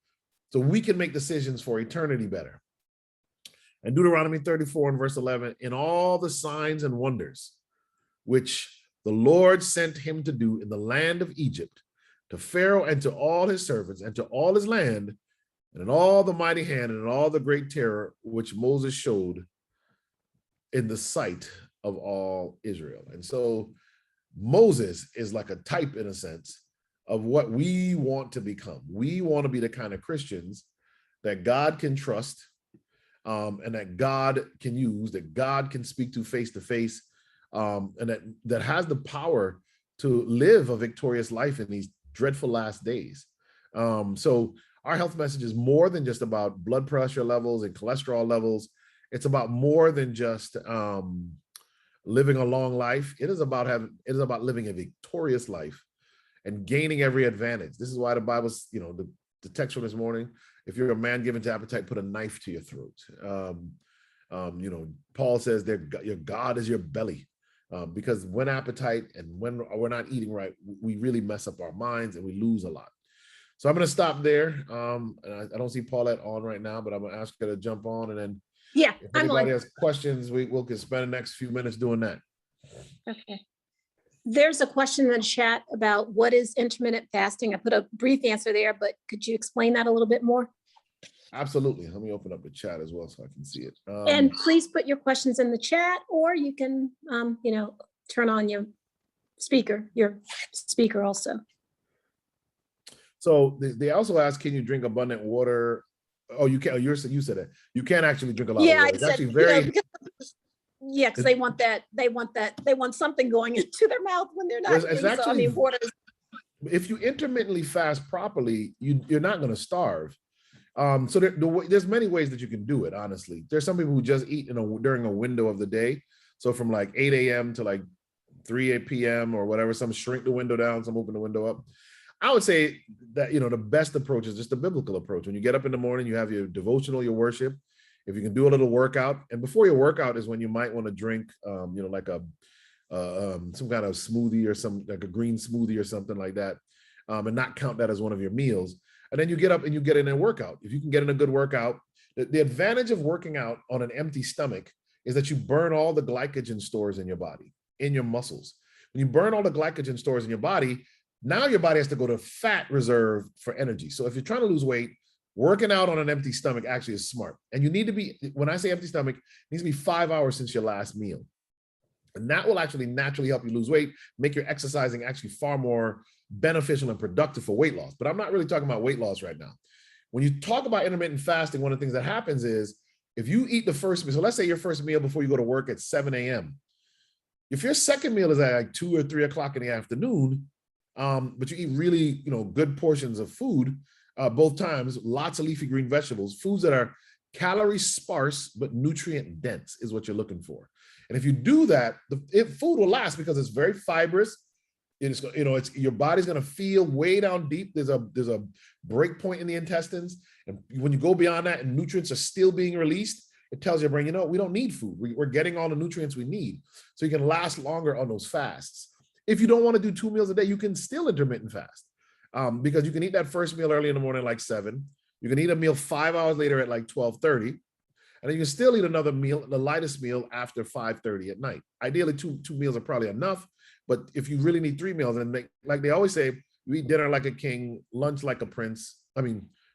so we can make decisions for eternity better. And Deuteronomy 34 and verse 11, in all the signs and wonders which the Lord sent him to do in the land of Egypt, to Pharaoh and to all his servants and to all his land, and in all the mighty hand and in all the great terror which Moses showed in the sight of all Israel. And so Moses is like a type, in a sense, of what we want to become. We want to be the kind of Christians that God can trust, and that God can use, that God can speak to face, and that has the power to live a victorious life in these dreadful last days. So our health message is more than just about blood pressure levels and cholesterol levels. It's about more than just living a long life. It is about living a victorious life and gaining every advantage. This is why the Bible's, the text from this morning, if you're a man given to appetite, put a knife to your throat. Paul says your God is your belly. Because when appetite and when we're not eating right, we really mess up our minds and we lose a lot. So I'm going to stop there. And I don't see Paulette on right now, but I'm going to ask her to jump on, and then if anybody has questions, we can spend the next few minutes doing that. Okay. There's a question in the chat about what is intermittent fasting. I put a brief answer there, but could you explain that a little bit more? Absolutely. Let me open up the chat as well so I can see it. And please put your questions in the chat, or you can, turn on your speaker also. So they also ask, can you drink abundant water? Oh, you can. You said it. You can't actually drink a lot of water. It's actually very. Because they want that. They want something going into their mouth when they're not. It's actually, water. If you intermittently fast properly, you're not going to starve. So there's many ways that you can do it. Honestly, there's some people who just eat during a window of the day. So from like 8 a.m. to like 3 p.m. or whatever. Some shrink the window down, some open the window up. I would say that, the best approach is just the biblical approach. When you get up in the morning, you have your devotional, your worship. If you can do a little workout, and before your workout is when you might want to drink, like some kind of smoothie or like a green smoothie or something like that, and not count that as one of your meals. And then you get up and you get in a workout. If you can get in a good workout, the advantage of working out on an empty stomach is that you burn all the glycogen stores in your body, in your muscles. When you burn all the glycogen stores in your body, now your body has to go to fat reserve for energy. So if you're trying to lose weight, working out on an empty stomach actually is smart. And you need to be, when I say empty stomach, it needs to be 5 hours since your last meal. And that will actually naturally help you lose weight, make your exercising actually far more beneficial and productive for weight loss. But I'm not really talking about weight loss right now. When you talk about intermittent fasting, one of the things that happens is if you eat the first meal, so let's say your first meal before you go to work at 7 a.m. If your second meal is at like 2 or 3 o'clock in the afternoon, but you eat really, good portions of food both times, lots of leafy green vegetables, foods that are calorie sparse but nutrient dense is what you're looking for. And if you do that, food will last because it's very fibrous. It's your body's going to feel way down deep. There's a break point in the intestines, and when you go beyond that and nutrients are still being released, it tells your brain, we don't need food. We're getting all the nutrients we need, so you can last longer on those fasts. If you don't want to do 2 meals a day, you can still intermittent fast, because you can eat that first meal early in the morning, like 7. You can eat a meal 5 hours later at like 12:30, and then you can still eat another meal, the lightest meal, after 5:30 at night. Ideally, two meals are probably enough, but if you really need 3 meals, and like they always say, you eat dinner like a king, lunch like a prince.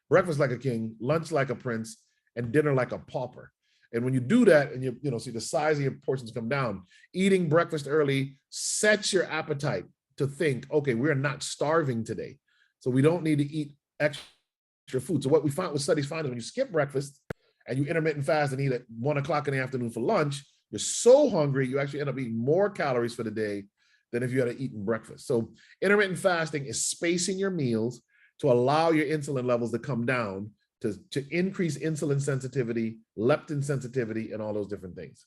Breakfast like a king, lunch like a prince, and dinner like a pauper. And when you do that, and you see the size of your portions come down, eating breakfast early sets your appetite to think, okay, we're not starving today, so we don't need to eat extra food. So what studies find is when you skip breakfast and you intermittent fast and eat at 1 o'clock in the afternoon for lunch, you're so hungry, you actually end up eating more calories for the day than if you had eaten breakfast. So intermittent fasting is spacing your meals to allow your insulin levels to come down, to increase insulin sensitivity, leptin sensitivity, and all those different things.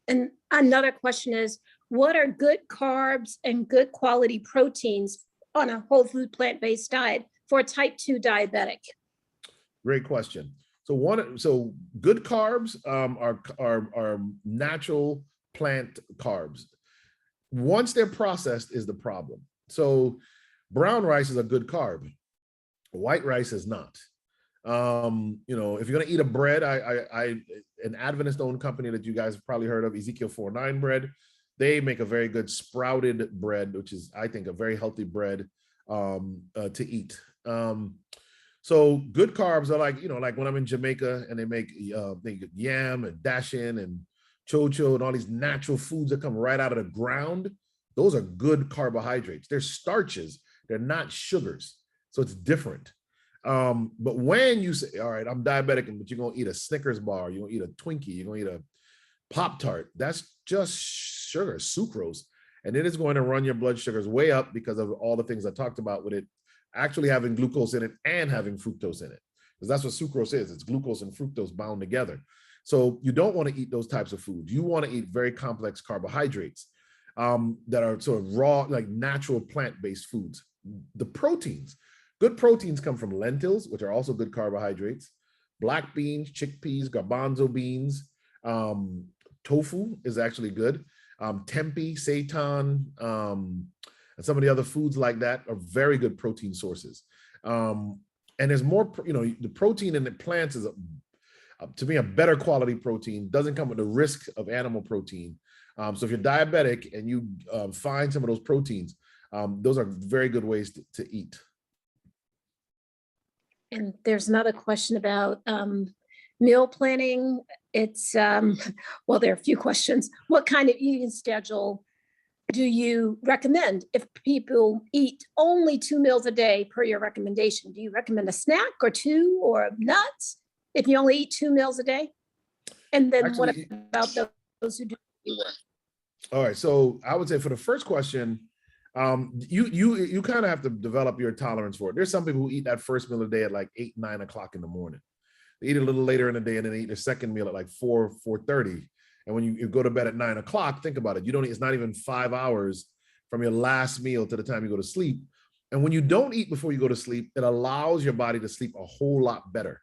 And another question is, what are good carbs and good quality proteins on a whole food plant-based diet for a type 2 diabetic? Great question. So good carbs are natural plant carbs. Once they're processed is the problem. So brown rice is a good carb. White rice is not. If you're going to eat a bread, an Adventist-owned company that you guys have probably heard of, Ezekiel 4:9 bread, they make a very good sprouted bread, which is, I think, a very healthy bread to eat. So good carbs are like when I'm in Jamaica and they make yam and dashin and chocho and all these natural foods that come right out of the ground. Those are good carbohydrates. They're starches. They're not sugars. So it's different. But when you say, all right, I'm diabetic, but you're going to eat a Snickers bar, you're going to eat a Twinkie, you're going to eat a Pop-Tart, that's just sugar, sucrose. And it is going to run your blood sugars way up because of all the things I talked about with it actually having glucose in it and having fructose in it, because that's what sucrose is. It's glucose and fructose bound together. So you don't want to eat those types of foods. You want to eat very complex carbohydrates that are sort of raw, like natural plant-based foods. The proteins, good proteins come from lentils, which are also good carbohydrates, black beans, chickpeas, garbanzo beans, tofu is actually good. Tempeh, seitan, and some of the other foods like that are very good protein sources. And there's more, the protein in the plants is, to me, a better quality protein, doesn't come with the risk of animal protein. So if you're diabetic and you find some of those proteins, those are very good ways to eat. And there's another question about meal planning. It's, well, there are a few questions. What kind of eating schedule do you recommend if people eat only 2 meals a day per your recommendation? Do you recommend a snack or 2 or nuts if you only eat 2 meals a day? And then actually, what about those who do work? All right, so I would say for the first question, you kind of have to develop your tolerance for it. There's some people who eat that first meal a day at like 8, 9 o'clock in the morning. They eat a little later in the day and then they eat their second meal at like 4, 4:30. And when you go to bed at 9 o'clock, think about it. It's not even 5 hours from your last meal to the time you go to sleep. And when you don't eat before you go to sleep, it allows your body to sleep a whole lot better.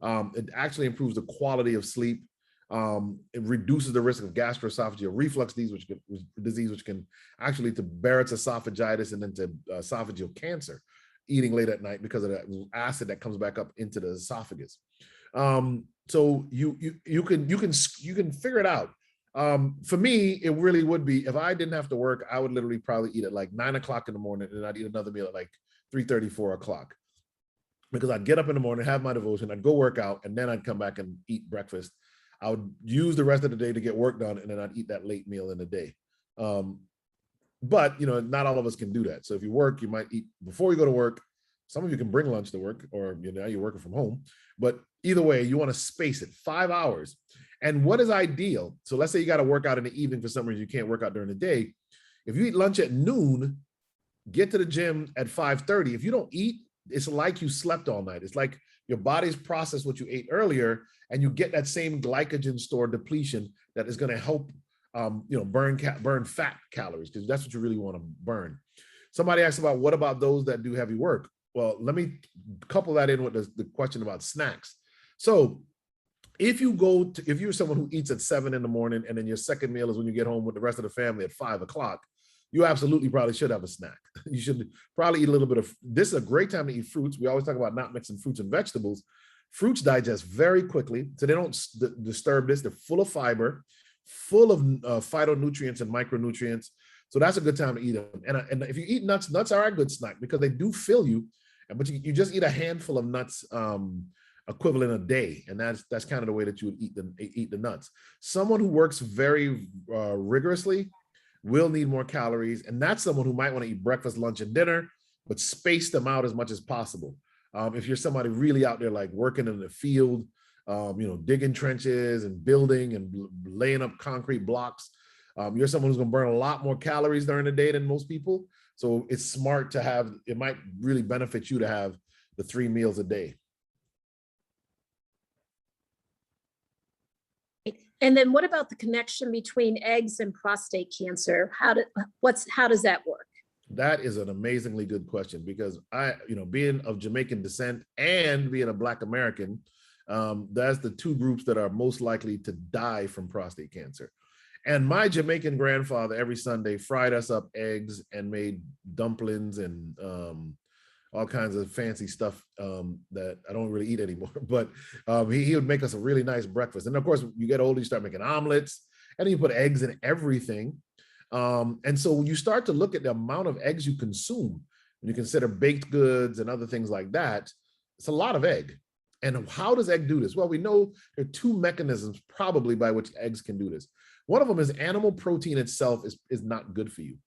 It actually improves the quality of sleep. It reduces the risk of gastroesophageal reflux disease, which can actually lead to Barrett's esophagitis and then to esophageal cancer, eating late at night because of that acid that comes back up into the esophagus. So you can figure it out. For me, it really would be, if I didn't have to work, I would literally probably eat at like 9 o'clock in the morning, and I'd eat another meal at like 3:30, 4 o'clock. Because I'd get up in the morning, have my devotion, I'd go work out, and then I'd come back and eat breakfast. I would use the rest of the day to get work done, and then I'd eat that late meal in the day. But not all of us can do that. So if you work, you might eat before you go to work. Some of you can bring lunch to work, or you're working from home. But either way, you want to space it 5 hours. And what is ideal? So let's say you got to work out in the evening for some reason you can't work out during the day. If you eat lunch at noon, get to the gym at 5:30. If you don't eat, it's like you slept all night. It's like your body's processed what you ate earlier, and you get that same glycogen store depletion that is going to help burn fat calories, because that's what you really want to burn. Somebody asked about, what about those that do heavy work? Well, let me couple that in with the question about snacks. So if you're someone who eats at 7 in the morning, and then your second meal is when you get home with the rest of the family at 5 o'clock, you absolutely probably should have a snack. You should probably eat a little bit of, this is a great time to eat fruits. We always talk about not mixing fruits and vegetables. Fruits digest very quickly, so they don't disturb this. They're full of fiber, full of phytonutrients and micronutrients. So that's a good time to eat them. And if you eat nuts, nuts are a good snack because they do fill you, but you just eat a handful of nuts equivalent a day. And that's kind of the way that you would eat the nuts. Someone who works very rigorously will need more calories. And that's someone who might want to eat breakfast, lunch, and dinner, but space them out as much as possible. If you're somebody really out there, like working in the field, digging trenches and building and laying up concrete blocks, you're someone who's going to burn a lot more calories during the day than most people. So it's smart to have, it might really benefit you to have the 3 meals a day. And then what about the connection between eggs and prostate cancer? How does that work? That is an amazingly good question, because being of Jamaican descent and being a Black American, that's the 2 groups that are most likely to die from prostate cancer. And my Jamaican grandfather every Sunday fried us up eggs and made dumplings and all kinds of fancy stuff that I don't really eat anymore. But he would make us a really nice breakfast. And of course, you get older, you start making omelets, and then you put eggs in everything. And so when you start to look at the amount of eggs you consume, when you consider baked goods and other things like that, it's a lot of egg. And how does egg do this? Well, we know there are 2 mechanisms probably by which eggs can do this. One of them is animal protein itself is not good for you.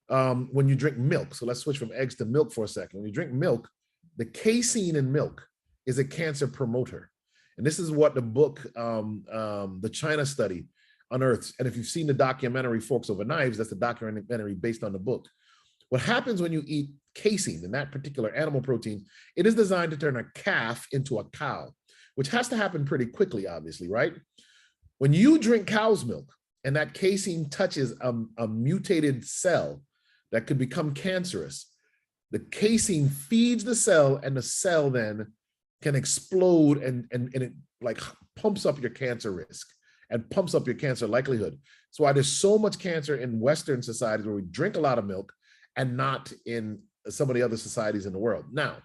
When you drink milk, so let's switch from eggs to milk for a second. When you drink milk, the casein in milk is a cancer promoter. And this is what the book, the China study, unearths. And if you've seen the documentary Forks Over Knives, that's the documentary based on the book. What happens when you eat casein, in that particular animal protein, it is designed to turn a calf into a cow, which has to happen pretty quickly, obviously, right? When you drink cow's milk and that casein touches a mutated cell that could become cancerous, the casein feeds the cell, and the cell then can explode, and it like pumps up your cancer risk and pumps up your cancer likelihood. That's why there's so much cancer in Western societies where we drink a lot of milk and not in some of the other societies in the world. Now,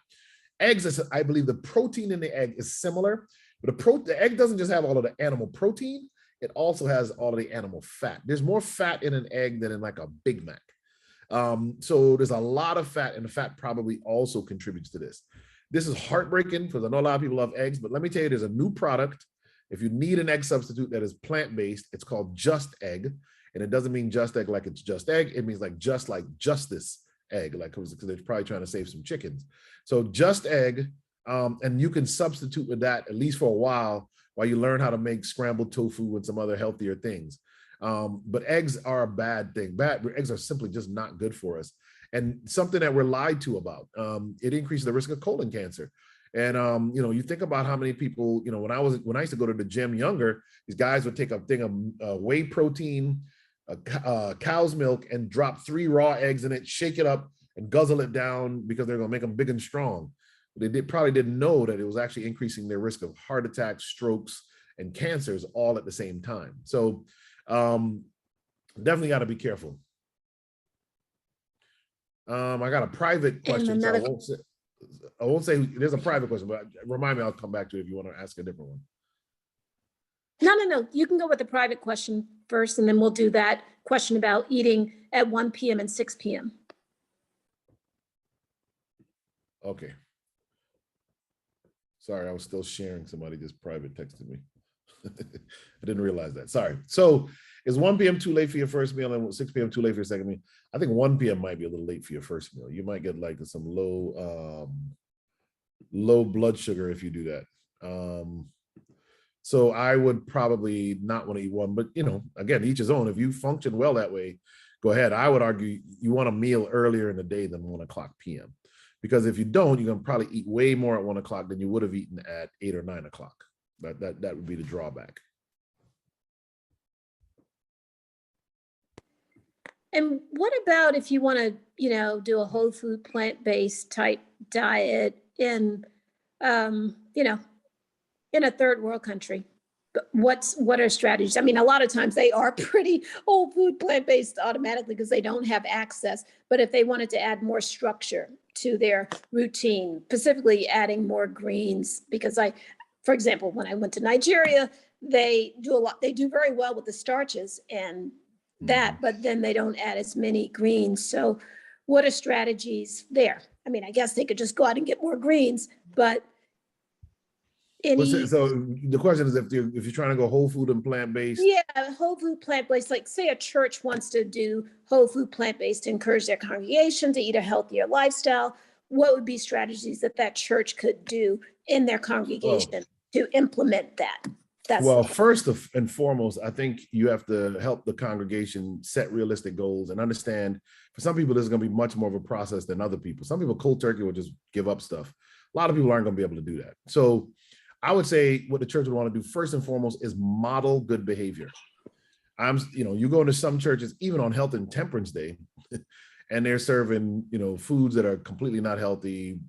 eggs, I believe the protein in the egg is similar, but the egg doesn't just have all of the animal protein, it also has all of the animal fat. There's more fat in an egg than in like a Big Mac. So there's a lot of fat, and the fat probably also contributes to this. This is heartbreaking because I know a lot of people love eggs, but let me tell you, there's a new product. If you need an egg substitute that is plant-based, it's called Just Egg. And it doesn't mean just egg like it's just egg. It means like justice egg, like because they're probably trying to save some chickens. So Just Egg, and you can substitute with that at least for a while you learn how to make scrambled tofu and some other healthier things. But eggs are a bad thing. Eggs are simply just not good for us. And something that we're lied to about. It increases the risk of colon cancer. And you think about how many people, when I used to go to the gym younger, these guys would take a thing of whey protein, cow's milk, and drop 3 raw eggs in it, shake it up, and guzzle it down because they're going to make them big and strong. They probably didn't know that it was actually increasing their risk of heart attacks, strokes, and cancers all at the same time. So definitely got to be careful. I got a private question. So I won't say there's a private question, but remind me, I'll come back to it if you want to ask a different one. No. You can go with the private question first, and then we'll do that question about eating at 1 p.m. and 6 p.m. Okay. Sorry, I was still sharing. Somebody just private texted me. I didn't realize that. Sorry. So is 1 p.m. too late for your first meal and 6 p.m. too late for your second meal? I think 1 p.m. might be a little late for your first meal. You might get like some low blood sugar if you do that. So I would probably not want to eat one, but again, each his own. If you function well that way, go ahead. I would argue you want a meal earlier in the day than 1 o'clock p.m. Because if you don't, you're going to probably eat way more at 1 o'clock than you would have eaten at 8 or 9 o'clock. That would be the drawback. And what about if you want to, do a whole food, plant-based type diet in, in a third world country? What are strategies? I mean, a lot of times they are pretty whole food, plant-based automatically because they don't have access. But if they wanted to add more structure to their routine, specifically adding more greens, because for example, when I went to Nigeria, they do very well with the starches and that, but then they don't add as many greens. So what are strategies there? I mean, I guess they could just go out and get more greens, but so the question is if you're trying to go whole food and plant-based. Yeah, whole food, plant-based, like say a church wants to do whole food, plant-based to encourage their congregation to eat a healthier lifestyle. What would be strategies that church could do in their congregation to implement that? First and foremost, I think you have to help the congregation set realistic goals and understand for some people, this is going to be much more of a process than other people. Some people cold turkey will just give up stuff. A lot of people aren't going to be able to do that. So I would say what the church would want to do first and foremost is model good behavior. You go into some churches, even on Health and Temperance Day, and they're serving, foods that are completely not healthy,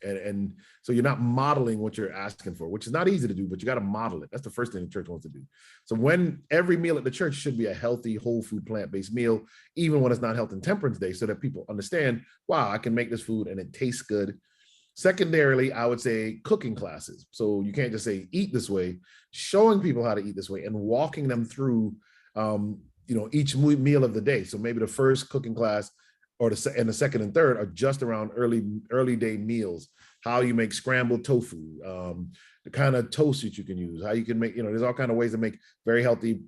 and so you're not modeling what you're asking for, which is not easy to do, but you got to model it. That's the first thing the church wants to do. So when every meal at the church should be a healthy, whole food, plant-based meal, even when it's not Health and Temperance Day, so that people understand, wow, I can make this food and it tastes good. Secondarily, I would say cooking classes. So you can't just say, eat this way, showing people how to eat this way and walking them through, each meal of the day. So maybe the first cooking class and the second and third are just around early day meals, how you make scrambled tofu, the kind of toast that you can use, how you can make, there's all kind of ways to make very healthy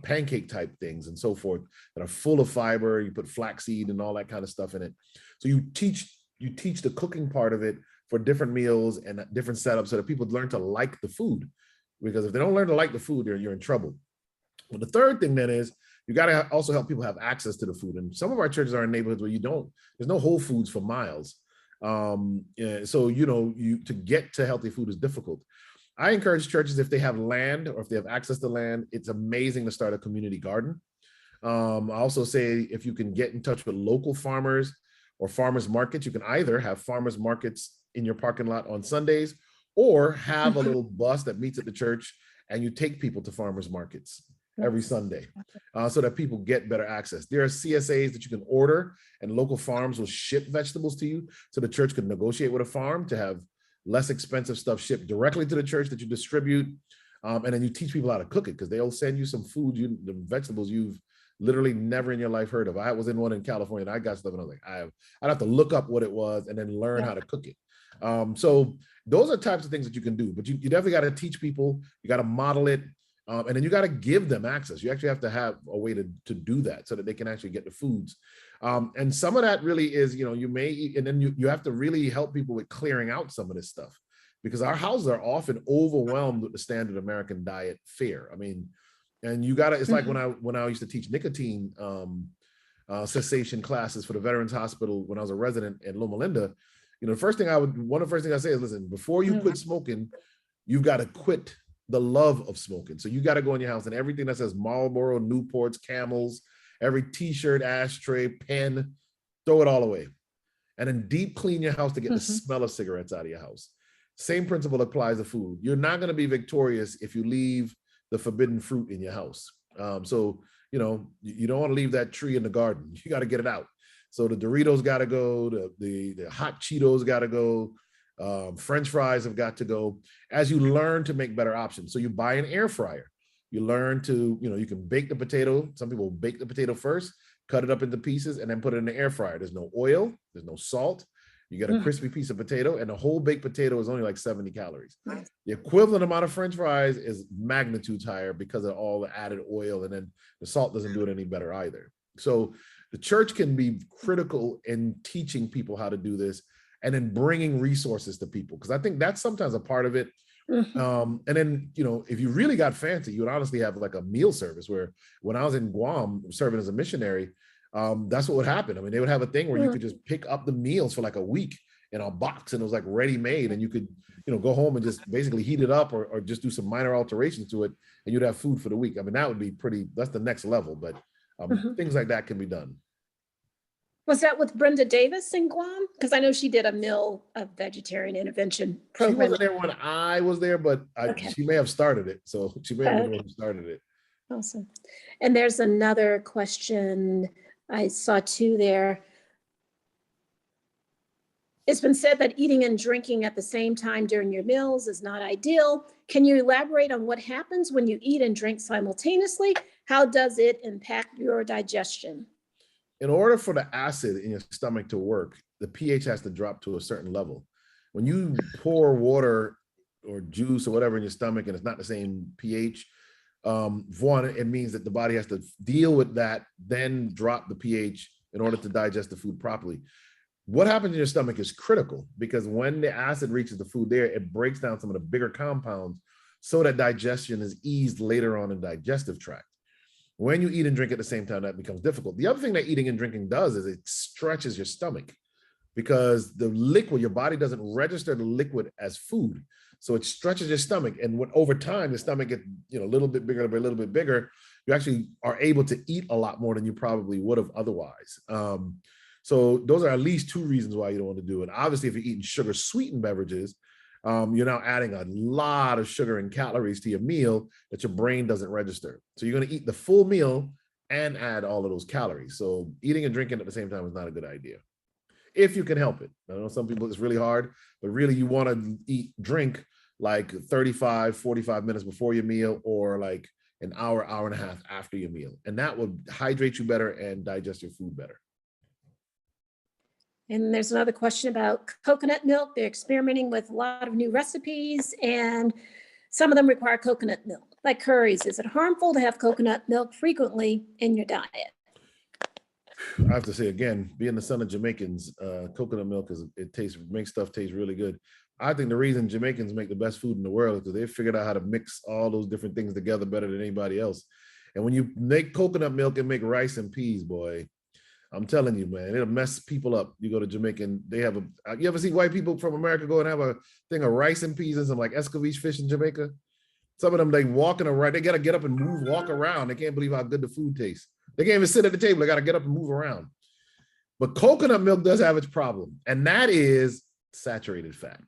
pancake type things and so forth that are full of fiber. You put flaxseed and all that kind of stuff in it. So you teach the cooking part of it for different meals and different setups so that people learn to like the food. Because if they don't learn to like the food, you're in trouble. But the third thing then is you got to also help people have access to the food. And some of our churches are in neighborhoods where there's no Whole Foods for miles. So, to get to healthy food is difficult. I encourage churches, if they have land or if they have access to land, it's amazing to start a community garden. I also say if you can get in touch with local farmers or farmers markets, you can either have farmers markets in your parking lot on Sundays or have a little bus that meets at the church and you take people to farmers markets every Sunday so that people get better access. There are CSAs that you can order and local farms will ship vegetables to you, so the church could negotiate with a farm to have less expensive stuff shipped directly to the church that you distribute. And then you teach people how to cook it, because they'll send you some food, the vegetables you've literally never in your life heard of. I was in one in California and I got stuff and I was like, I'd have to look up what it was and then learn how to cook it. So those are types of things that you can do, but you definitely got to teach people, you got to model it. And then you got to give them access. You actually have to have a way to do that so that they can actually get the foods. And some of that really is, you may eat, and then you have to really help people with clearing out some of this stuff, because our houses are often overwhelmed with the standard American diet fare. I mean, and you got to, it's like when I used to teach nicotine cessation classes for the Veterans Hospital when I was a resident in Loma Linda, one of the first things I say is, listen, before you quit smoking, you've got to quit the love of smoking. So you got to go in your house and everything that says Marlboro, Newports, Camels, every t-shirt, ashtray, pen, throw it all away. And then deep clean your house to get the smell of cigarettes out of your house. Same principle applies to food. You're not going to be victorious if you leave the forbidden fruit in your house. So, you don't want to leave that tree in the garden. You got to get it out. So the Doritos got to go, the hot Cheetos got to go, French fries have got to go, as you learn to make better options. So you buy an air fryer. You learn to, you can bake the potato. Some people bake the potato first, cut it up into pieces, and then put it in the air fryer. There's no oil, there's no salt. You get a crispy piece of potato, and a whole baked potato is only like 70 calories. The equivalent amount of French fries is magnitudes higher because of all the added oil, and then the salt doesn't do it any better either. So the church can be critical in teaching people how to do this and then bringing resources to people, because I think that's sometimes a part of it. And then, if you really got fancy, you would honestly have like a meal service, where when I was in Guam serving as a missionary, that's what would happen. I mean, they would have a thing where you could just pick up the meals for like a week in a box, and it was like ready made, and you could, go home and just basically heat it up or just do some minor alterations to it, and you'd have food for the week. I mean, that would be that's the next level, but things like that can be done. Was that with Brenda Davis in Guam? Because I know she did a meal of vegetarian intervention program. She wasn't there when I was there, but she may have started it. So she may have been the one who started it. Awesome. And there's another question. I saw two there. It's been said that eating and drinking at the same time during your meals is not ideal. Can you elaborate on what happens when you eat and drink simultaneously? How does it impact your digestion? In order for the acid in your stomach to work, the pH has to drop to a certain level. When you pour water or juice or whatever in your stomach and it's not the same pH, one, it means that the body has to deal with that, then drop the pH in order to digest the food properly. What happens in your stomach is critical, because when the acid reaches the food there, it breaks down some of the bigger compounds so that digestion is eased later on in the digestive tract. When you eat and drink at the same time, that becomes difficult. The other thing that eating and drinking does is it stretches your stomach, because the liquid, your body doesn't register the liquid as food. So it stretches your stomach. And over time, the stomach gets a little bit bigger, a little bit bigger, you actually are able to eat a lot more than you probably would have otherwise. So those are at least two reasons why you don't want to do it. Obviously, if you're eating sugar sweetened beverages, you're now adding a lot of sugar and calories to your meal that your brain doesn't register. So you're going to eat the full meal and add all of those calories. So eating and drinking at the same time is not a good idea, if you can help it. I know some people it's really hard, but really you want to drink like 35, 45 minutes before your meal, or like an hour, hour and a half after your meal. And that will hydrate you better and digest your food better. And there's another question about coconut milk. They're experimenting with a lot of new recipes, and some of them require coconut milk, like curries. Is it harmful to have coconut milk frequently in your diet? I have to say again, being the son of Jamaicans, coconut milk makes stuff taste really good. I think the reason Jamaicans make the best food in the world is because they figured out how to mix all those different things together better than anybody else. And when you make coconut milk and make rice and peas, boy, I'm telling you, man, it'll mess people up. You go to Jamaican, they have you ever see white people from America go and have a thing of rice and peas and some like escovitch fish in Jamaica? Some of them, they walking around, they got to get up and move, walk around. They can't believe how good the food tastes. They can't even sit at the table. They got to get up and move around. But coconut milk does have its problem, and that is saturated fat.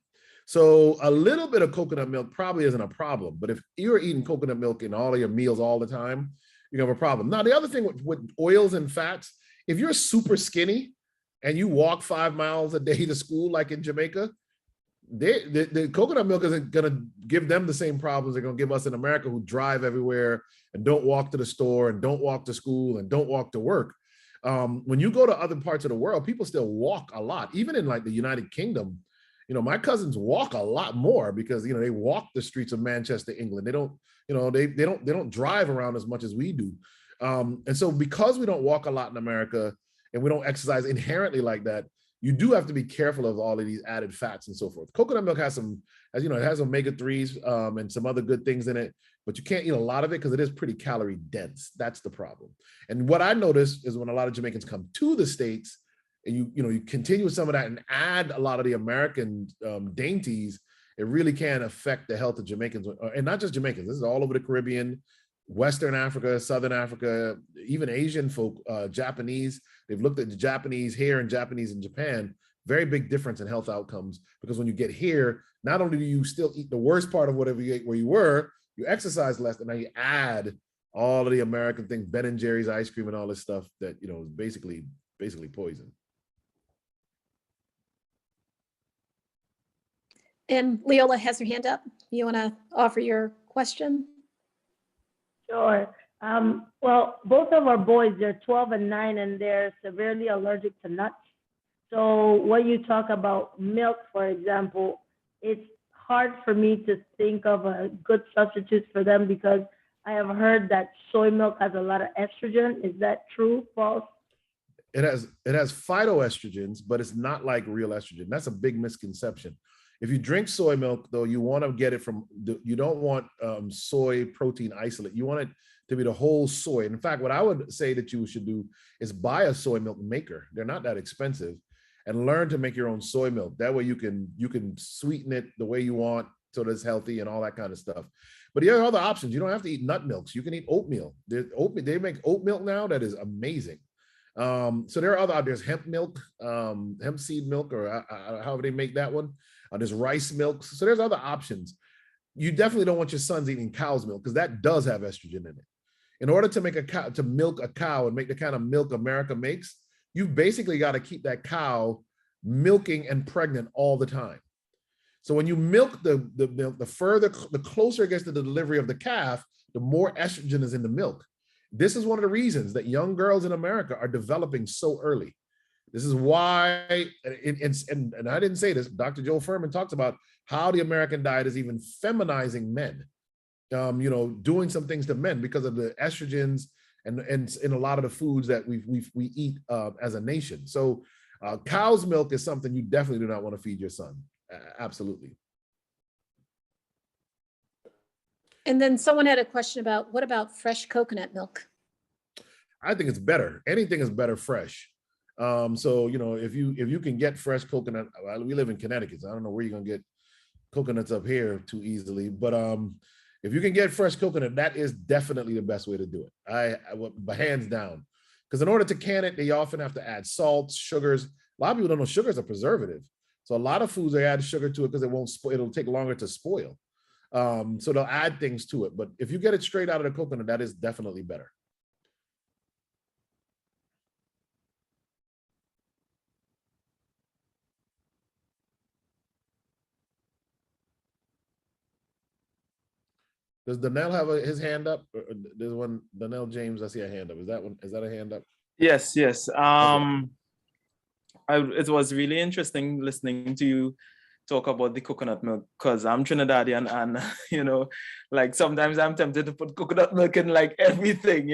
So a little bit of coconut milk probably isn't a problem, but if you're eating coconut milk in all of your meals all the time, you have a problem. Now, the other thing with oils and fats, if you're super skinny and you walk 5 miles a day to school, like in Jamaica, the coconut milk isn't going to give them the same problems they're going to give us in America, who drive everywhere and don't walk to the store and don't walk to school and don't walk to work. When you go to other parts of the world, people still walk a lot. Even in like the United Kingdom, you know, my cousins walk a lot more because, you know, they walk the streets of Manchester, England. They don't, you know, they don't drive around as much as we do. And so because we don't walk a lot in America and we don't exercise inherently like that, you do have to be careful of all of these added fats and so forth. Coconut milk has some, as you know, it has omega-3s and some other good things in it, but you can't eat a lot of it because it is pretty calorie dense. That's the problem. And what I noticed is when a lot of Jamaicans come to the States and you continue with some of that and add a lot of the American dainties, it really can affect the health of Jamaicans, and not just Jamaicans. This is all over the Caribbean, Western Africa, Southern Africa, even Asian folk, Japanese. They've looked at the Japanese here and Japanese in Japan. Very big difference in health outcomes, because when you get here, not only do you still eat the worst part of whatever you ate where you were, you exercise less, and now you add all of the American things, Ben and Jerry's ice cream and all this stuff that, you know, is basically poison. And Leola has her hand up. You want to offer your question? Sure. Well, both of our boys, they're 12 and 9, and they're severely allergic to nuts. So when you talk about milk, for example, it's hard for me to think of a good substitute for them, because I have heard that soy milk has a lot of estrogen. Is that true, false? It has phytoestrogens, but it's not like real estrogen. That's a big misconception. If you drink soy milk, though, you want to get it from, you don't want soy protein isolate. You want it to be the whole soy. In fact, what I would say that you should do is buy a soy milk maker. They're not that expensive, and learn to make your own soy milk. That way you can sweeten it the way you want so that it's healthy and all that kind of stuff. But there are other options. You don't have to eat nut milks. You can eat oatmeal. They make oat milk now that is amazing. So there are other, there's hemp milk, hemp seed milk, or however they make that one. There's rice milk. So there's other options. You definitely don't want your sons eating cow's milk, because that does have estrogen in it. In order to make to milk a cow and make the kind of milk America makes, you've basically got to keep that cow milking and pregnant all the time. So when you milk the milk, the closer it gets to the delivery of the calf, the more estrogen is in the milk. This is one of the reasons that young girls in America are developing so early. This is why, and I didn't say this, Dr. Joe Furman talks about how the American diet is even feminizing men, doing some things to men because of the estrogens and in a lot of the foods that we eat as a nation. So cow's milk is something you definitely do not want to feed your son. Absolutely. And then someone had a question about, what about fresh coconut milk? I think it's better. Anything is better fresh. So, if you can get fresh coconut, we live in Connecticut, so I don't know where you're gonna get coconuts up here too easily, but if you can get fresh coconut, that is definitely the best way to do it. But hands down, because in order to can it, they often have to add salts, sugars. A lot of people don't know sugar is a preservative. So a lot of foods, they add sugar to it because it won't spoil. It'll take longer to spoil. So they'll add things to it. But if you get it straight out of the coconut, that is definitely better. Does Donnell have his hand up? There's one, Donnell James, I see a hand up. Is that a hand up? Yes. Okay. It was really interesting listening to you talk about the coconut milk, because I'm Trinidadian, and like sometimes I'm tempted to put coconut milk in like everything,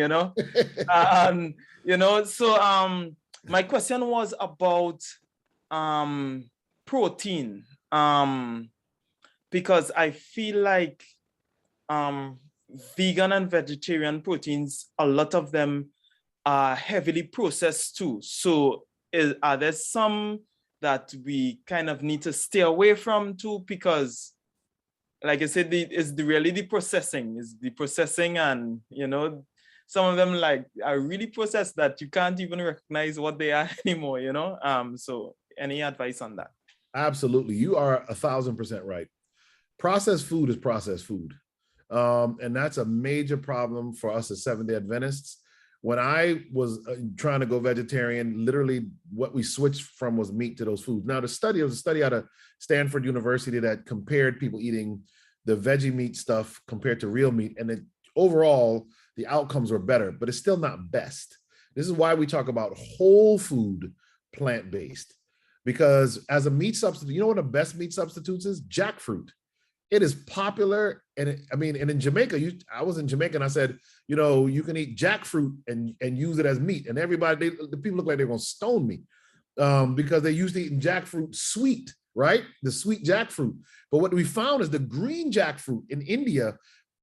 so my question was about protein, because I feel like vegan and vegetarian proteins, a lot of them are heavily processed too. So are there some that we kind of need to stay away from too? Because like I said, really the processing, and some of them like are really processed that you can't even recognize what they are anymore, so any advice on that? Absolutely. You are 1,000% right. Processed food is processed food. And that's a major problem for us as Seventh-day Adventists. When I was trying to go vegetarian, literally what we switched from was meat to those foods. Now, there was a study out of Stanford University that compared people eating the veggie meat stuff compared to real meat. And overall, the outcomes were better, but it's still not best. This is why we talk about whole food, plant-based. Because as a meat substitute, you know what the best meat substitutes is? Jackfruit. It is popular. And in Jamaica, I was in Jamaica and I said, you can eat jackfruit and use it as meat. And everybody, the people look like they're going to stone me because they're used to eating jackfruit sweet, right? The sweet jackfruit. But what we found is the green jackfruit in India,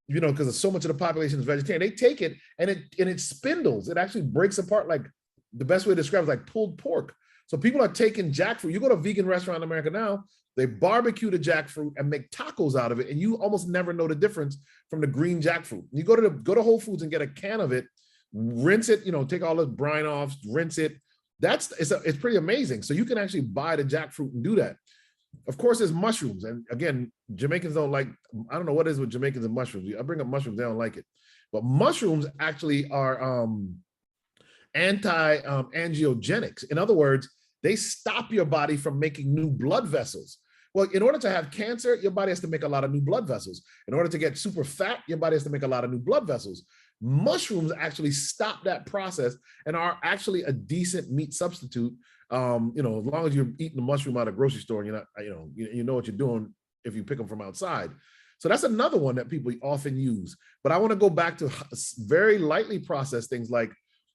because so much of the population is vegetarian, they take it and it spindles. It actually breaks apart. Like the best way to describe it is like pulled pork. So people are taking jackfruit. You go to a vegan restaurant in America now, they barbecue the jackfruit and make tacos out of it, and you almost never know the difference from the green jackfruit. You go to Whole Foods and get a can of it, rinse it, take all the brine off, rinse it. It's pretty amazing. So you can actually buy the jackfruit and do that. Of course, there's mushrooms, and again, Jamaicans don't like. I don't know what it is with Jamaicans and mushrooms. I bring up mushrooms, they don't like it, but mushrooms actually are anti-angiogenics. In other words, they stop your body from making new blood vessels. Well, in order to have cancer, your body has to make a lot of new blood vessels. In order to get super fat, your body has to make a lot of new blood vessels. Mushrooms actually stop that process and are actually a decent meat substitute. As long as you're eating the mushroom out of the grocery store and you're not, you know what you're doing if you pick them from outside. So that's another one that people often use. But I want to go back to very lightly processed things like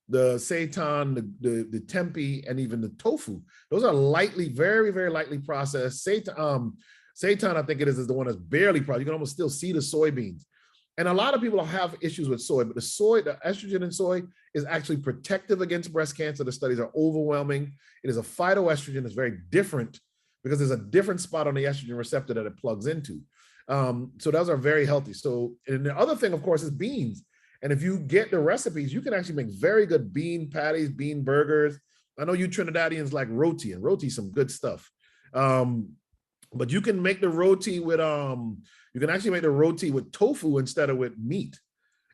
the seitan, the tempeh, and even the tofu. Those are very, very lightly processed. Seitan, I think it is the one that's barely processed. You can almost still see the soybeans. And a lot of people have issues with soy, but the estrogen in soy is actually protective against breast cancer. The studies are overwhelming. It is a phytoestrogen. It's very different because there's a different spot on the estrogen receptor that it plugs into. So those are very healthy. So, and the other thing, of course, is beans. And if you get the recipes, you can actually make very good bean patties, bean burgers. I know you Trinidadians like roti, and roti is some good stuff. But you can make the roti with tofu instead of with meat.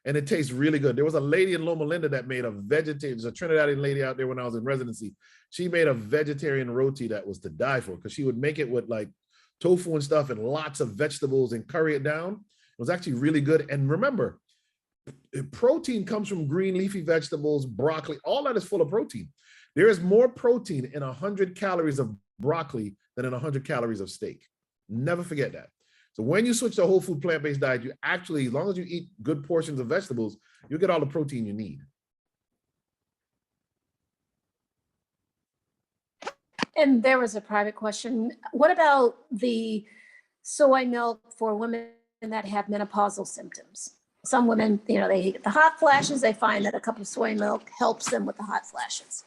And it tastes really good. There was a lady in Loma Linda that made a vegetarian, there's a Trinidadian lady out there when I was in residency. She made a vegetarian roti that was to die for, because she would make it with like tofu and stuff and lots of vegetables and curry it down. It was actually really good. And remember, protein comes from green leafy vegetables, broccoli, all that is full of protein. There is more protein in 100 calories of broccoli than in 100 calories of steak. Never forget that. So when you switch to a whole food plant-based diet, you actually, as long as you eat good portions of vegetables, you'll get all the protein you need. And there was a private question. What about the soy milk for women that have menopausal symptoms? Some women, they get the hot flashes. They find that a cup of soy milk helps them with the hot flashes.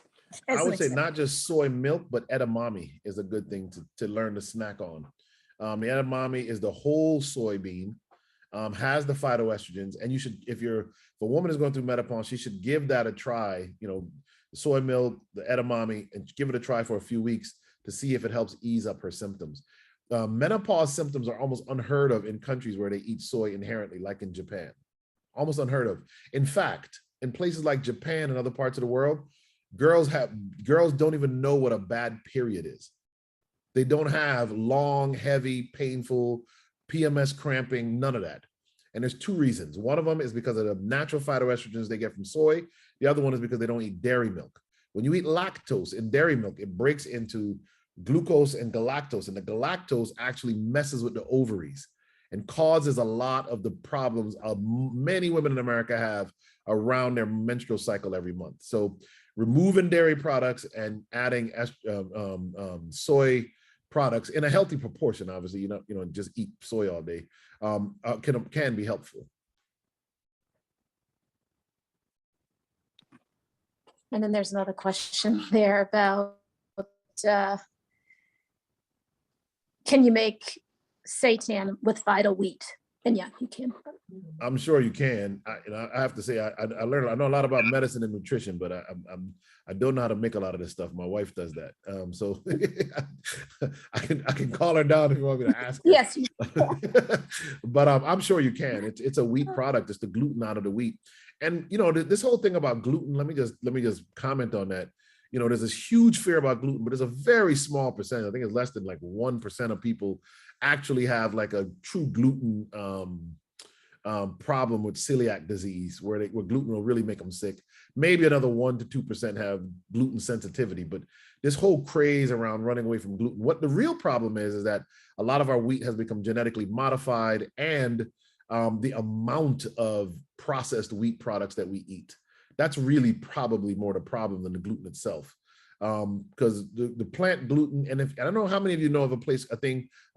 I would say not just soy milk, but edamame is a good thing to learn to snack on. The edamame is the whole soybean, has the phytoestrogens, and you should, if a woman is going through menopause, she should give that a try, the soy milk, the edamame, and give it a try for a few weeks to see if it helps ease up her symptoms. Menopause symptoms are almost unheard of in countries where they eat soy inherently, like in Japan. Almost unheard of. In fact, in places like Japan and other parts of the world, girls don't even know what a bad period is. They don't have long, heavy, painful PMS cramping, none of that. And there's two reasons. One of them is because of the natural phytoestrogens they get from soy. The other one is because they don't eat dairy milk. When you eat lactose in dairy milk, it breaks into glucose and galactose, and the galactose actually messes with the ovaries and causes a lot of the problems many women in America have around their menstrual cycle every month. So removing dairy products and adding soy products in a healthy proportion, obviously, just eat soy all day, can be helpful. And then there's another question there about, can you make seitan with vital wheat? And yeah, you can. I'm sure you can. I have to say, I learned. I know a lot about medicine and nutrition, but I don't know how to make a lot of this stuff. My wife does that, so I can call her down if you want me to ask her. Yes, you But I'm sure you can. It's a wheat product. It's the gluten out of the wheat, and this whole thing about gluten. Let me just comment on that. There's this huge fear about gluten, but there's a very small percentage. I think it's less than like 1% of people actually have like a true gluten problem with celiac disease, where gluten will really make them sick. Maybe another 1 to 2% have gluten sensitivity, but this whole craze around running away from gluten, what the real problem is that a lot of our wheat has become genetically modified, and the amount of processed wheat products that we eat. That's really probably more the problem than the gluten itself. Because the plant gluten, and I don't know how many of you know of a place, I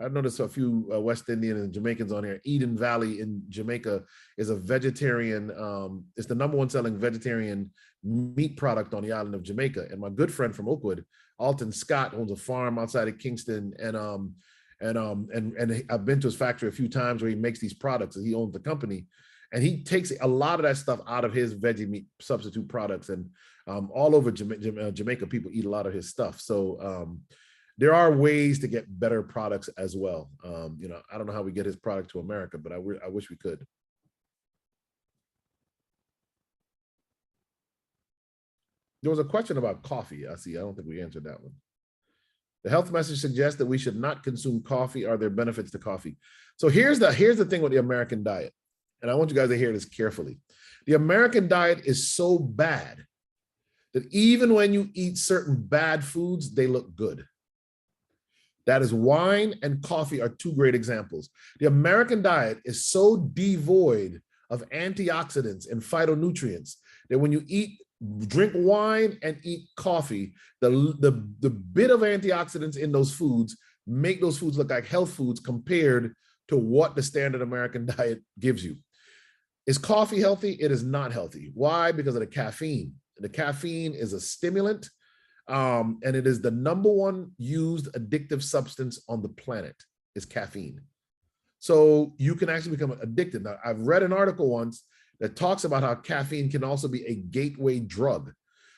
noticed a few West Indian and Jamaicans on here. Eden Valley in Jamaica is a vegetarian, it's the #1 selling vegetarian meat product on the island of Jamaica. And my good friend from Oakwood, Alton Scott, owns a farm outside of Kingston, and I've been to his factory a few times where he makes these products, and he owns the company. And he takes a lot of that stuff out of his veggie meat substitute products, and all over Jamaica, people eat a lot of his stuff. So there are ways to get better products as well. I don't know how we get his product to America, but I wish we could. There was a question about coffee. I don't think we answered that one. The health message suggests that we should not consume coffee. Are there benefits to coffee? So here's the thing with the American diet. And I want you guys to hear this carefully. The American diet is so bad that even when you eat certain bad foods, they look good. That is, wine and coffee are two great examples. The American diet is so devoid of antioxidants and phytonutrients that when you drink wine and eat coffee, the bit of antioxidants in those foods make those foods look like health foods compared to what the standard American diet gives you. Is coffee healthy? It is not healthy. Why? Because of the caffeine. The caffeine is a stimulant, and it is the #1 used addictive substance on the planet is caffeine. So you can actually become addicted. Now, I've read an article once that talks about how caffeine can also be a gateway drug.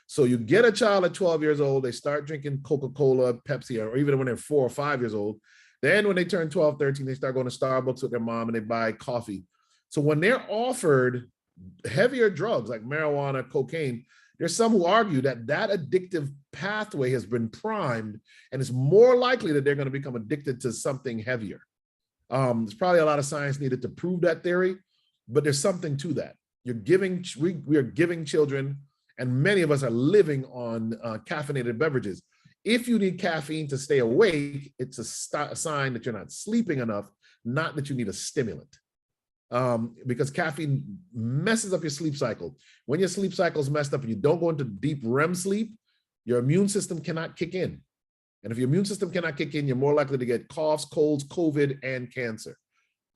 So you get a child at 12 years old, they start drinking Coca-Cola, Pepsi, or even when they're 4 or 5 years old. Then when they turn 12, 13, they start going to Starbucks with their mom and they buy coffee. So when they're offered heavier drugs like marijuana, cocaine, there's some who argue that addictive pathway has been primed, and it's more likely that they're going to become addicted to something heavier. There's probably a lot of science needed to prove that theory, but there's something to that. We are giving children, and many of us are living on caffeinated beverages. If you need caffeine to stay awake, it's a sign that you're not sleeping enough, not that you need a stimulant. Because caffeine messes up your sleep cycle. When your sleep cycle is messed up and you don't go into deep REM sleep, your immune system cannot kick in. And if your immune system cannot kick in, you're more likely to get coughs, colds, COVID, and cancer.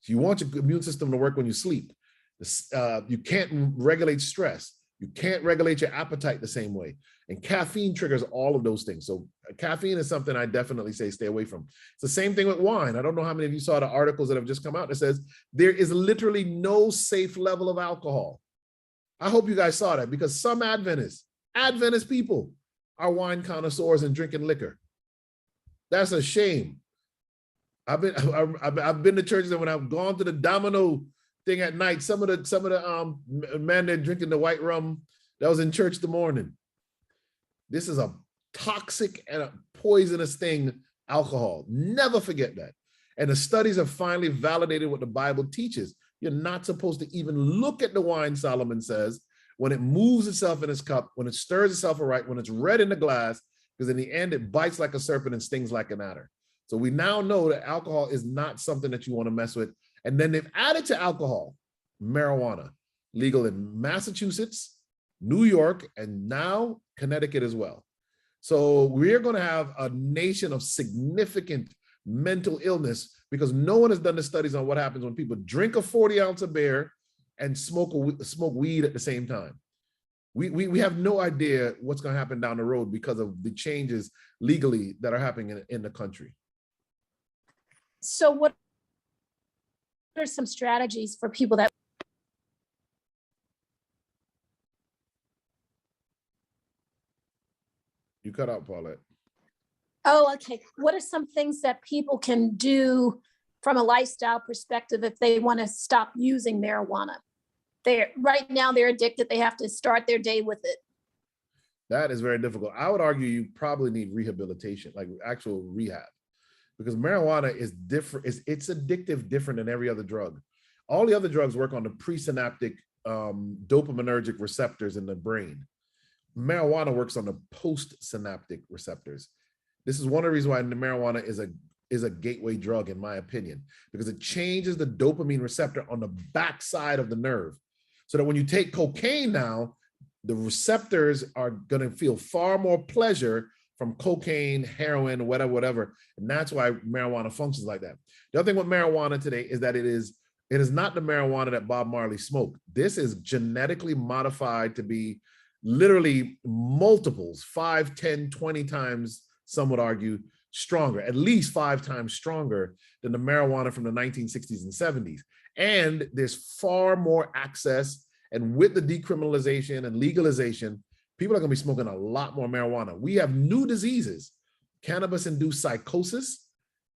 So you want your immune system to work when you sleep. You can't regulate stress. You can't regulate your appetite the same way. And caffeine triggers all of those things. So caffeine is something I definitely say stay away from. It's the same thing with wine. I don't know how many of you saw the articles that have just come out that says there is literally no safe level of alcohol. I hope you guys saw that, because some Adventist people are wine connoisseurs and drinking liquor. That's a shame. I've been to churches, and when I've gone to the domino thing at night, some of the men that drinking the white rum that was in church the morning. This is a toxic and a poisonous thing, alcohol. Never forget that. And the studies have finally validated what the Bible teaches. You're not supposed to even look at the wine, Solomon says, when it moves itself in its cup, when it stirs itself aright, when it's red in the glass, because in the end, it bites like a serpent and stings like an adder. So we now know that alcohol is not something that you want to mess with. And then they've added to alcohol, marijuana, legal in Massachusetts, New York, and now Connecticut as well. So we're going to have a nation of significant mental illness because no one has done the studies on what happens when people drink a 40-ounce of beer and smoke weed at the same time. We have no idea what's going to happen down the road because of the changes legally that are happening in the country. So what are some strategies for people that You cut out, Paulette. Oh, okay. What are some things that people can do from a lifestyle perspective if they want to stop using marijuana? Right now they're addicted. They have to start their day with it. That is very difficult. I would argue you probably need rehabilitation, like actual rehab, because marijuana is different. It's addictive, different than every other drug. All the other drugs work on the presynaptic dopaminergic receptors in the brain. Marijuana works on the postsynaptic receptors. This is one of the reasons why the marijuana is a gateway drug, in my opinion, because it changes the dopamine receptor on the backside of the nerve. So that when you take cocaine now, the receptors are going to feel far more pleasure from cocaine, heroin, whatever. And that's why marijuana functions like that. The other thing with marijuana today is that it is not the marijuana that Bob Marley smoked. This is genetically modified to be literally multiples, 5, 10, 20 times, some would argue, stronger, at least 5 times stronger than the marijuana from the 1960s and 70s. And there's far more access. And with the decriminalization and legalization, people are going to be smoking a lot more marijuana. We have new diseases, cannabis-induced psychosis.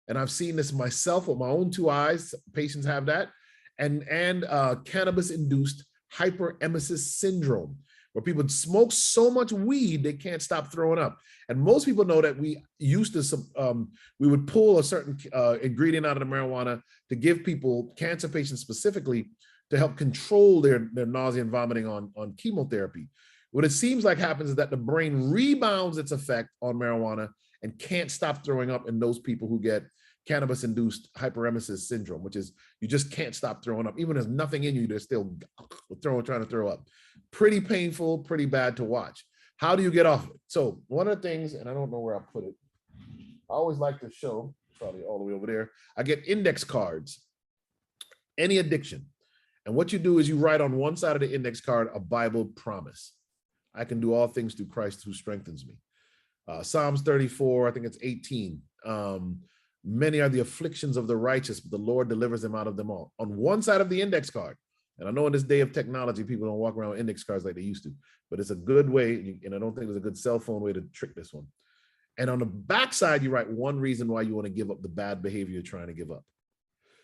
And I've seen this myself with my own 2 eyes. Patients have that. And cannabis-induced hyperemesis syndrome, where people smoke so much weed, they can't stop throwing up. And most people know that we used to, we would pull a certain ingredient out of the marijuana to give people, cancer patients specifically, to help control their nausea and vomiting on chemotherapy. What it seems like happens is that the brain rebounds its effect on marijuana and can't stop throwing up in those people who get cannabis-induced hyperemesis syndrome, which is you just can't stop throwing up. Even if there's nothing in you, they're still trying to throw up. Pretty painful, pretty bad to watch. How do you get off it? So one of the things, and I don't know where I put it, I always like to show, probably all the way over there, I get index cards, any addiction. And what you do is you write on one side of the index card a Bible promise. I can do all things through Christ who strengthens me. Psalms 34, I think it's 18. Many are the afflictions of the righteous, but the Lord delivers them out of them all. On one side of the index card, and I know in this day of technology, people don't walk around with index cards like they used to, but it's a good way, and I don't think there's a good cell phone way to trick this one. And on the back side, you write one reason why you want to give up the bad behavior you're trying to give up.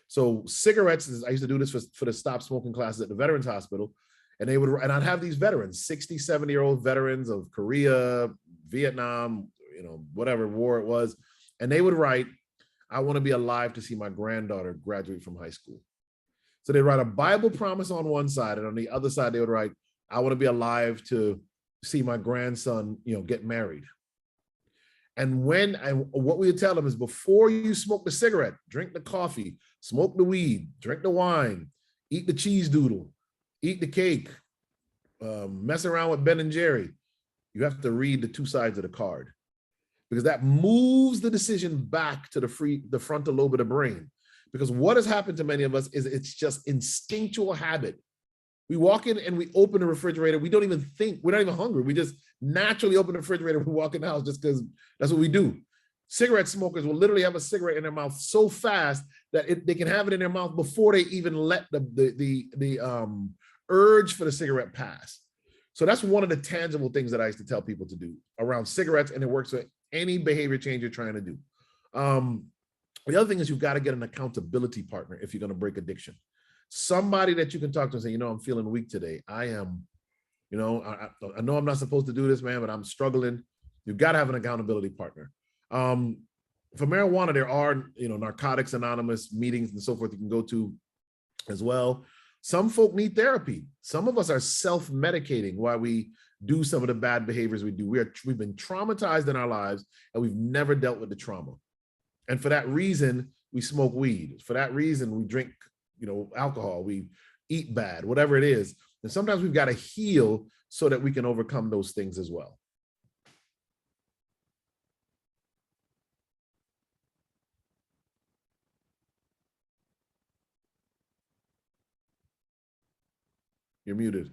So cigarettes, I used to do this for the stop smoking classes at the Veterans Hospital, and I'd have these veterans, 60, 70-year-old veterans of Korea, Vietnam, whatever war it was, and they would write, I want to be alive to see my granddaughter graduate from high school. So they write a Bible promise on one side, and on the other side, they would write, I want to be alive to see my grandson, get married. And what we would tell them is, before you smoke the cigarette, drink the coffee, smoke the weed, drink the wine, eat the cheese doodle, eat the cake, mess around with Ben and Jerry, you have to read the 2 sides of the card, because that moves the decision back to the frontal lobe of the brain. Because what has happened to many of us is it's just instinctual habit. We walk in and we open the refrigerator. We don't even think, we're not even hungry. We just naturally open the refrigerator and we walk in the house just because that's what we do. Cigarette smokers will literally have a cigarette in their mouth so fast that they can have it in their mouth before they even let the urge for the cigarette pass. So that's one of the tangible things that I used to tell people to do around cigarettes, and it works for any behavior change you're trying to do. The other thing is, you've got to get an accountability partner if you're going to break addiction. Somebody that you can talk to and say, I'm feeling weak today. I am, I know I'm not supposed to do this, man, but I'm struggling. You've got to have an accountability partner. For marijuana, there are, Narcotics Anonymous meetings and so forth you can go to as well. Some folk need therapy. Some of us are self-medicating while we do some of the bad behaviors we do. We've been traumatized in our lives, and we've never dealt with the trauma. And for that reason, we smoke weed. For that reason, we drink, alcohol, we eat bad, whatever it is. And sometimes we've got to heal so that we can overcome those things as well. You're muted.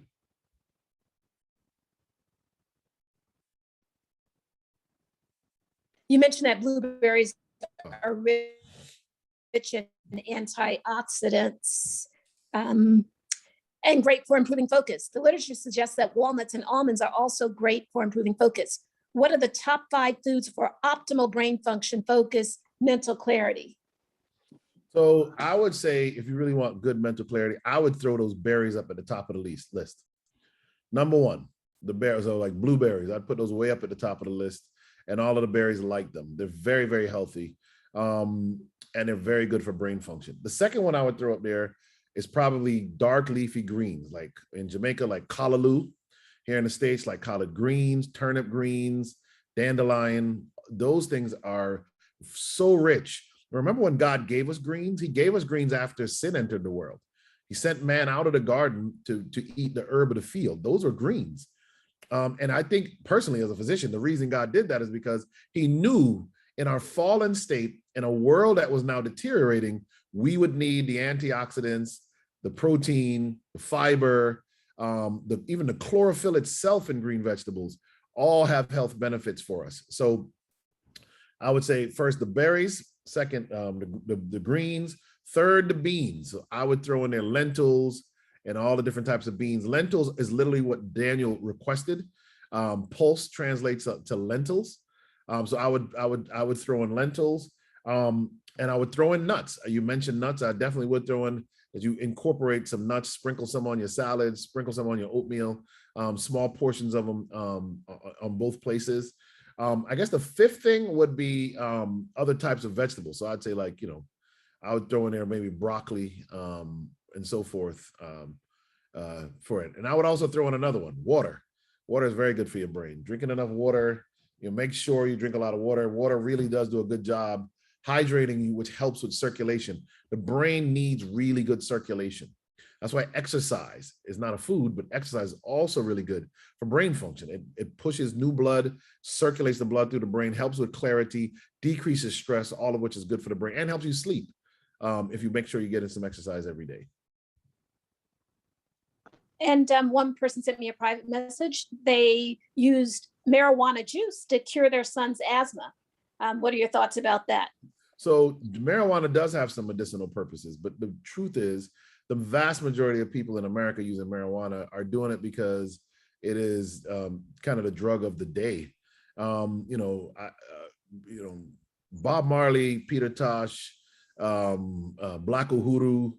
You mentioned that blueberries are rich in antioxidants and great for improving focus. The literature suggests that walnuts and almonds are also great for improving focus. What are the top 5 foods for optimal brain function, focus, mental clarity? So I would say if you really want good mental clarity, I would throw those berries up at the top of the list. Number 1, the berries are like blueberries. I'd put those way up at the top of the list, and all of the berries like them. They're very, very healthy, and they're very good for brain function. The second one I would throw up there is probably dark leafy greens, like in Jamaica, like callaloo. Here in the States, like collard greens, turnip greens, dandelion. Those things are so rich. Remember when God gave us greens? He gave us greens after sin entered the world. He sent man out of the garden to eat the herb of the field. Those are greens. And I think personally, as a physician, the reason God did that is because he knew in our fallen state, in a world that was now deteriorating, we would need the antioxidants, the protein, the fiber, even the chlorophyll itself in green vegetables all have health benefits for us. So I would say first the berries, second the greens, third the beans. So I would throw in there lentils and all the different types of beans. Lentils is literally what Daniel requested. Pulse translates to lentils. So I would throw in lentils, and I would throw in nuts. You mentioned nuts. I definitely would throw in that you incorporate some nuts, sprinkle some on your salads, sprinkle some on your oatmeal, small portions of them on both places. I guess the fifth thing would be other types of vegetables. So I'd say like, I would throw in there maybe broccoli and so forth for it. And I would also throw in another one, water. Water is very good for your brain. Drinking enough water, make sure you drink a lot of water. Water really does do a good job hydrating you, which helps with circulation. The brain needs really good circulation. That's why exercise is not a food, but exercise is also really good for brain function. It pushes new blood, circulates the blood through the brain, helps with clarity, decreases stress, all of which is good for the brain, and helps you sleep if you make sure you get in some exercise every day. And one person sent me a private message. They used marijuana juice to cure their son's asthma. What are your thoughts about that? So marijuana does have some medicinal purposes, but the truth is the vast majority of people in America using marijuana are doing it because it is kind of the drug of the day. Bob Marley, Peter Tosh, Black Uhuru,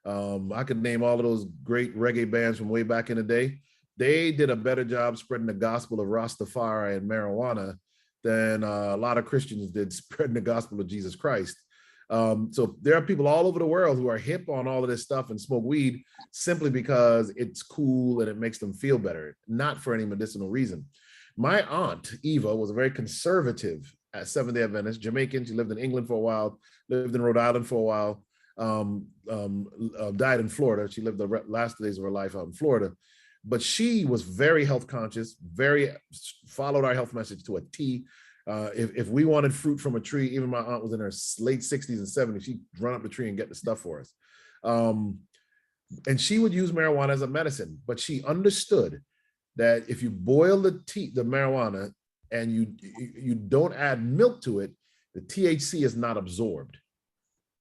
I could name all of those great reggae bands from way back in the day. They did a better job spreading the gospel of Rastafari and marijuana than a lot of Christians did spreading the gospel of Jesus Christ. So there are people all over the world who are hip on all of this stuff and smoke weed simply because it's cool and it makes them feel better, not for any medicinal reason. My aunt, Eva, was a very conservative Seventh-day Adventist, Jamaican. She lived in England for a while, lived in Rhode Island for a while, died in Florida. She lived the last days of her life out in Florida. But she was very health conscious, followed our health message to a T. If we wanted fruit from a tree, even my aunt was in her late 60s and 70s, she'd run up the tree and get the stuff for us. And she would use marijuana as a medicine, but she understood that if you boil the marijuana and you don't add milk to it, the THC is not absorbed.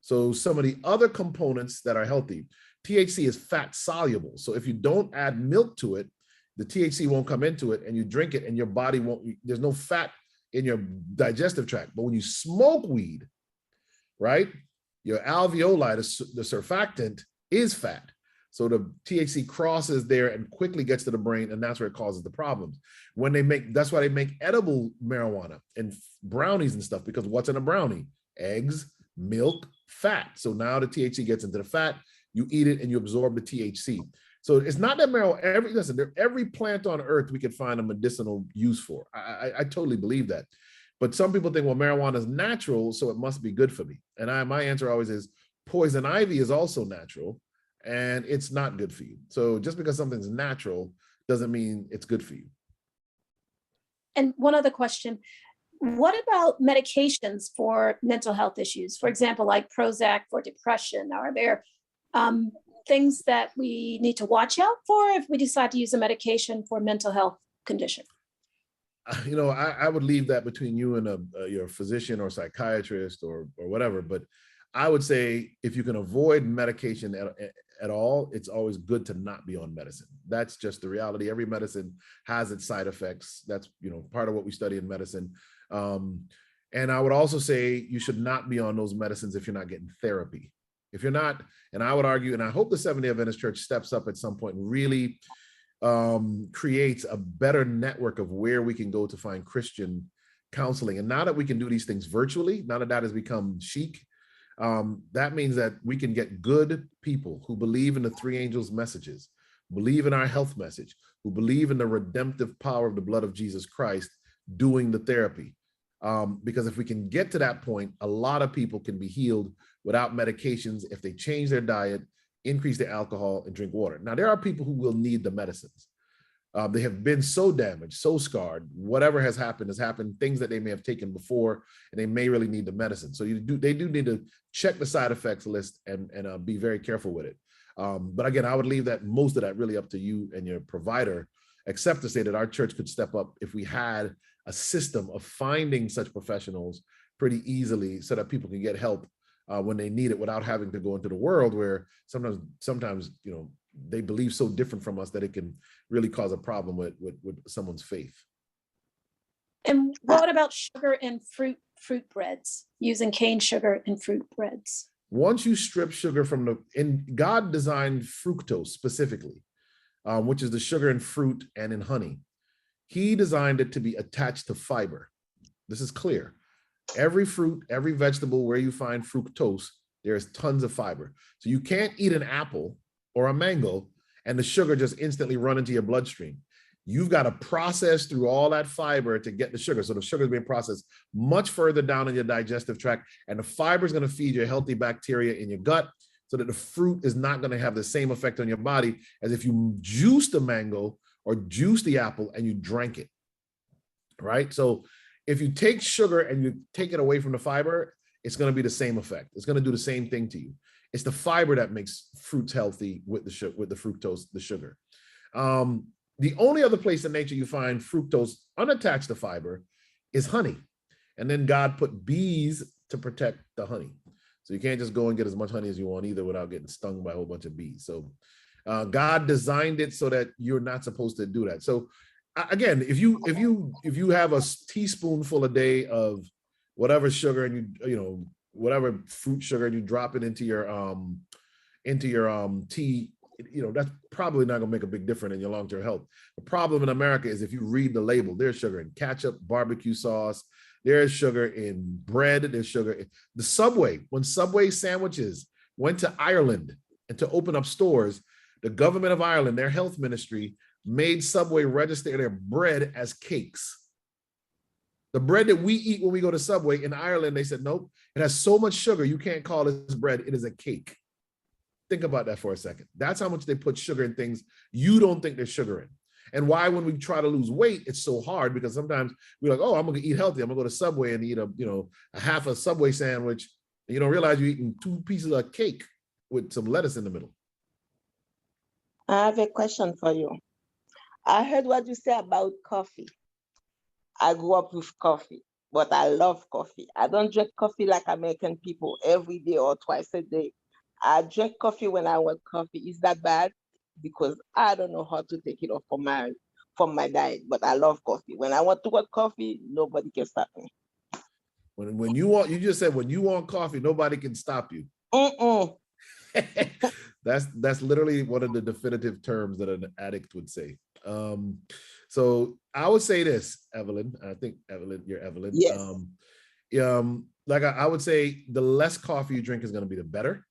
So some of the other components that are healthy, THC is fat soluble. So if you don't add milk to it, the THC won't come into it and you drink it and your body there's no fat in your digestive tract. But when you smoke weed, right, your alveoli, the surfactant is fat. So the THC crosses there and quickly gets to the brain, and that's where it causes the problems. That's why they make edible marijuana and brownies and stuff, because what's in a brownie? Eggs, milk, fat. So now the THC gets into the fat, you eat it and you absorb the THC. So it's not that marijuana, every plant on earth we could find a medicinal use for. I totally believe that. But some people think, well, marijuana is natural, so it must be good for me. And my answer always is poison ivy is also natural and it's not good for you. So just because something's natural doesn't mean it's good for you. And one other question, what about medications for mental health issues? For example, like Prozac for depression, are there things that we need to watch out for if we decide to use a medication for mental health condition? I would leave that between you and your physician or psychiatrist or whatever. But I would say if you can avoid medication at all, it's always good to not be on medicine. That's just the reality. Every medicine has its side effects. That's, part of what we study in medicine. And I would also say you should not be on those medicines if you're not getting therapy. If you're not, and I would argue, and I hope the Seventh-day Adventist Church steps up at some point and really creates a better network of where we can go to find Christian counseling. And now that we can do these things virtually, now that has become chic, that means that we can get good people who believe in the three angels' messages, believe in our health message, who believe in the redemptive power of the blood of Jesus Christ doing the therapy. Because if we can get to that point, a lot of people can be healed without medications if they change their diet, increase their alcohol, and drink water. Now, there are people who will need the medicines. They have been so damaged, so scarred, whatever has happened, things that they may have taken before, and they may really need the medicine. So they do need to check the side effects list and be very careful with it. But again, I would leave most of that really up to you and your provider, except to say that our church could step up if we had a system of finding such professionals pretty easily so that people can get help when they need it without having to go into the world where sometimes they believe so different from us that it can really cause a problem with someone's faith. And what about sugar and fruit breads, using cane sugar in fruit breads? Once you strip sugar God designed fructose specifically, which is the sugar in fruit and in honey. He designed it to be attached to fiber. This is clear. Every fruit, every vegetable where you find fructose, there's tons of fiber. So you can't eat an apple or a mango and the sugar just instantly run into your bloodstream. You've got to process through all that fiber to get the sugar. So the sugar is being processed much further down in your digestive tract, and the fiber is going to feed your healthy bacteria in your gut so that the fruit is not going to have the same effect on your body as if you juice the mango or juice the apple and you drank it, right? So if you take sugar and you take it away from the fiber, it's going to be the same effect. It's going to do the same thing to you. It's the fiber that makes fruits healthy with the fructose, the sugar. The only other place in nature you find fructose unattached to fiber is honey. And then God put bees to protect the honey. So you can't just go and get as much honey as you want either without getting stung by a whole bunch of bees. So God designed it so that you're not supposed to do that. So again, if you have a teaspoonful a day of whatever sugar and you whatever fruit sugar and you drop it into your tea, that's probably not gonna make a big difference in your long-term health. The problem in America is if you read the label, there's sugar in ketchup, barbecue sauce, there's sugar in bread, there's sugar in the Subway. When Subway sandwiches went to Ireland and to open up stores, the government of Ireland, their health ministry, made Subway register their bread as cakes. The bread that we eat when we go to Subway in Ireland, they said, nope, it has so much sugar, you can't call this bread, it is a cake. Think about that for a second. That's how much they put sugar in things you don't think there's sugar in. And why, when we try to lose weight, it's so hard, because sometimes we're like, oh, I'm gonna eat healthy. I'm gonna go to Subway and eat a half a Subway sandwich. And you don't realize you're eating 2 pieces of cake with some lettuce in the middle. I have a question for you. I heard what you said about coffee. I grew up with coffee, but I love coffee. I don't drink coffee like American people every day or twice a day. I drink coffee when I want coffee. Is that bad? Because I don't know how to take it off from my diet, but I love coffee. When I want to get coffee, nobody can stop me. When you just said when you want coffee, nobody can stop you. That's literally one of the definitive terms that an addict would say. So I would say this, Evelyn. I think Evelyn, you're Evelyn. Yes. Like I would say, the less coffee you drink is going to be the better.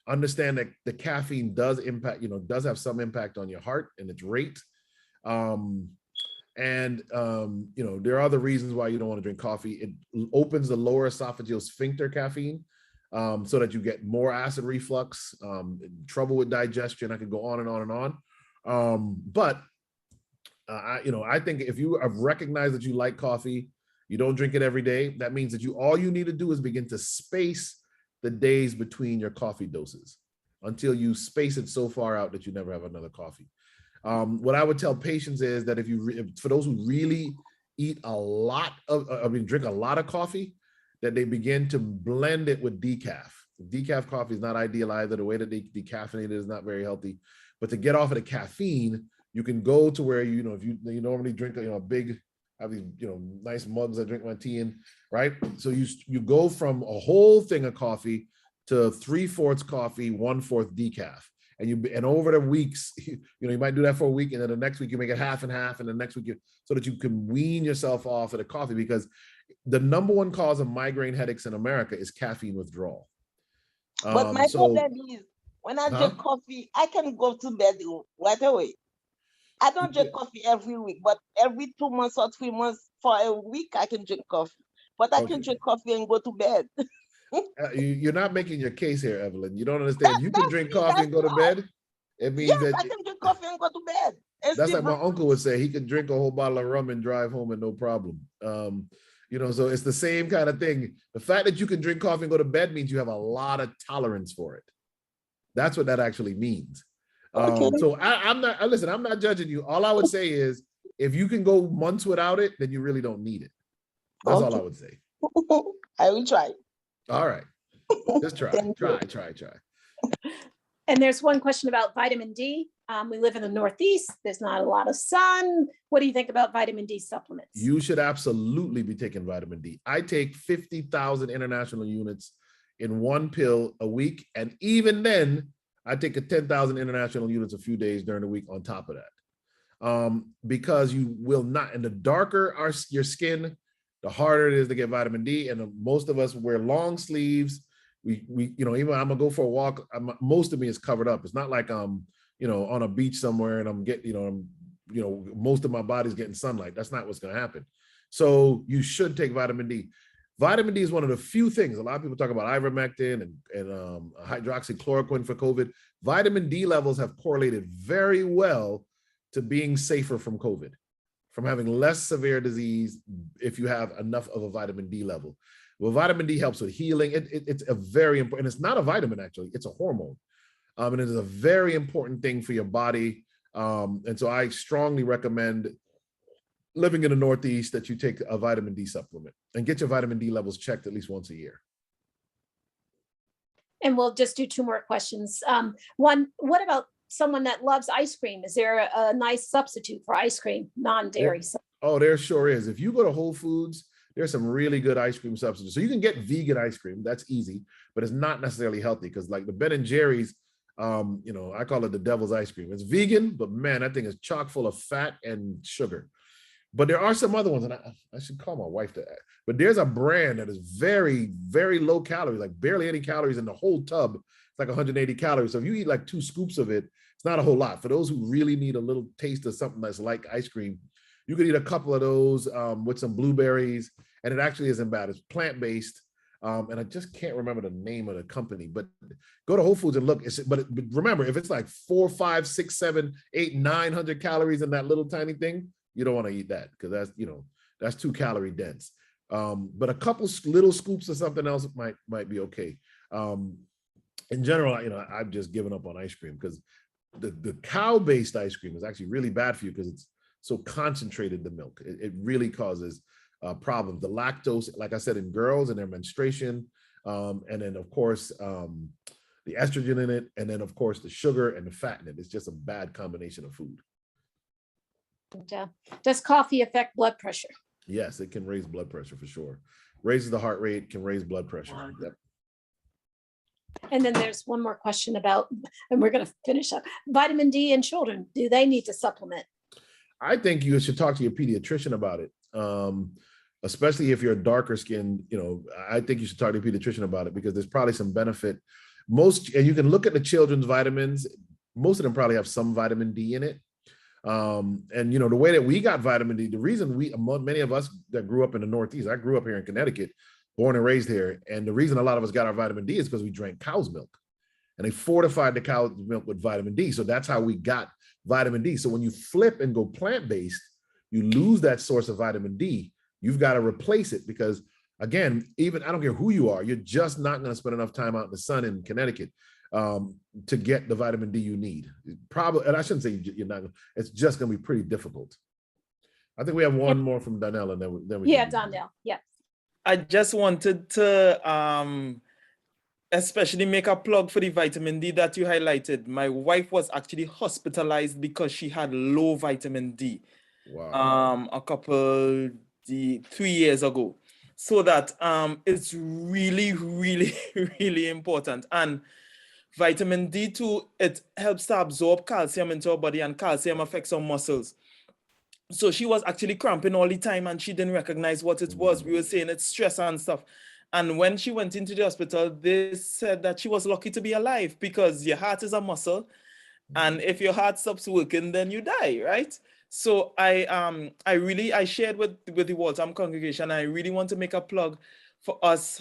Understand that the caffeine does impact, does have some impact on your heart and its rate. There are other reasons why you don't want to drink coffee. It opens the lower esophageal sphincter, caffeine, so that you get more acid reflux, trouble with digestion. I could go on and on and on. But I think if you have recognized that you like coffee, you don't drink it every day, that means that all you need to do is begin to space the days between your coffee doses until you space it so far out that you never have another coffee. What I would tell patients is that for those who really eat a lot of, drink a lot of coffee, that they begin to blend it with decaf. Decaf coffee is not ideal either. The way that they decaffeinate it is not very healthy. But to get off of the caffeine, you can go to where, if you normally drink, a big, I have these, nice mugs I drink my tea in, right? So you go from a whole thing of coffee to 3/4 coffee, 1/4 decaf. And over the weeks, you might do that for a week, and then the next week you make it half and half, and the next week so that you can wean yourself off of the coffee, because the number one cause of migraine headaches in America is caffeine withdrawal. But my problem is, when I drink coffee, I can go to bed right away. I don't drink coffee every week, but every 2 months or 3 months for a week, I can drink coffee. But I can drink coffee and go to bed. You're not making your case here, Evelyn. You don't understand. You can drink coffee and go to bed. It means that I can drink coffee and go to bed. That's like my uncle would say. He could drink a whole bottle of rum and drive home and no problem. So it's the same kind of thing. The fact that you can drink coffee and go to bed means you have a lot of tolerance for it. That's what that actually means. So I'm not judging you. All I would say is, if you can go months without it, then you really don't need it. That's all I would say. I will try. All right. Just try. Try. And there's one question about vitamin D. We live in the Northeast. There's not a lot of sun. What do you think about vitamin D supplements? You should absolutely be taking vitamin D. I take 50,000 international units in one pill a week. And even then, I take 10,000 international units a few days during the week on top of that. Because you will not, and the darker your skin, the harder it is to get vitamin D. And most of us wear long sleeves. Even I'm gonna go for a walk, most of me is covered up. It's not like I'm, on a beach somewhere and I'm getting, most of my body's getting sunlight. That's not what's gonna happen. So you should take vitamin D. Vitamin D is one of the few things, a lot of people talk about ivermectin and hydroxychloroquine for COVID. Vitamin D levels have correlated very well to being safer from COVID, from having less severe disease if you have enough of a vitamin D level. Well, vitamin D helps with healing. It's a very important, it's not a vitamin actually, it's a hormone. And it is a very important thing for your body. And so I strongly recommend, living in the Northeast, that you take a vitamin D supplement and get your vitamin D levels checked at least once a year. And we'll just do 2 more questions. One, what about someone that loves ice cream? Is there a nice substitute for ice cream, non-dairy? Oh, there sure is. If you go to Whole Foods, there's some really good ice cream substitutes. So you can get vegan ice cream. That's easy, but it's not necessarily healthy, because like the Ben & Jerry's, I call it the devil's ice cream. It's vegan, but man, that thing is chock full of fat and sugar. But there are some other ones, and I should call my wife to that. But there's a brand that is very, very low calories, like barely any calories in the whole tub. It's like 180 calories. So if you eat like 2 scoops of it, it's not a whole lot. For those who really need a little taste of something that's like ice cream, you could eat a couple of those with some blueberries, and it actually isn't bad. It's plant-based, and I just can't remember the name of the company, but go to Whole Foods and look. But remember, if it's like 4, 5, 6, 7, 8, 900 calories in that little tiny thing, you don't want to eat that, because that's too calorie dense. But a couple little scoops of something else might be okay. In general, I've just given up on ice cream, because the cow-based ice cream is actually really bad for you, because it's so concentrated, the milk. It really causes problems. The lactose, like I said, in girls and their menstruation, and then of course the estrogen in it, and then of course the sugar and the fat in it. It's just a bad combination of food. Does coffee affect blood pressure? Yes, it can raise blood pressure for sure. Raises the heart rate, can raise blood pressure. Yep. And then there's one more question about, and we're going to finish up, vitamin D in children. Do they need to supplement? I think you should talk to your pediatrician about it, especially if you're darker skinned. I think you should talk to your pediatrician about it, because there's probably some benefit. And you can look at the children's vitamins. Most of them probably have some vitamin D in it. And the way that we got vitamin D, the reason many of us that grew up in the Northeast, I grew up here in Connecticut, born and raised here. And the reason a lot of us got our vitamin D is because we drank cow's milk, and they fortified the cow's milk with vitamin D. So that's how we got vitamin D. So when you flip and go plant-based, you lose that source of vitamin D. You've got to replace it, because again, I don't care who you are, you're just not going to spend enough time out in the sun in Connecticut to get the vitamin D you need. Probably, and I shouldn't say you're not, it's just going to be pretty difficult. I think we have one more from Donnell, and then we Yeah, can do Donnell, yeah. I just wanted to especially make a plug for the vitamin D that you highlighted. My wife was actually hospitalized because she had low vitamin D. Wow. A couple 3 years ago. So that it's really, really, really important. And vitamin D2, it helps to absorb calcium into our body, and calcium affects our muscles. So she was actually cramping all the time and she didn't recognize what it was. We were saying it's stress and stuff. And when she went into the hospital, they said that she was lucky to be alive because your heart is a muscle. And if your heart stops working, then you die, right? So I shared with the Waltham congregation. I really want to make a plug for us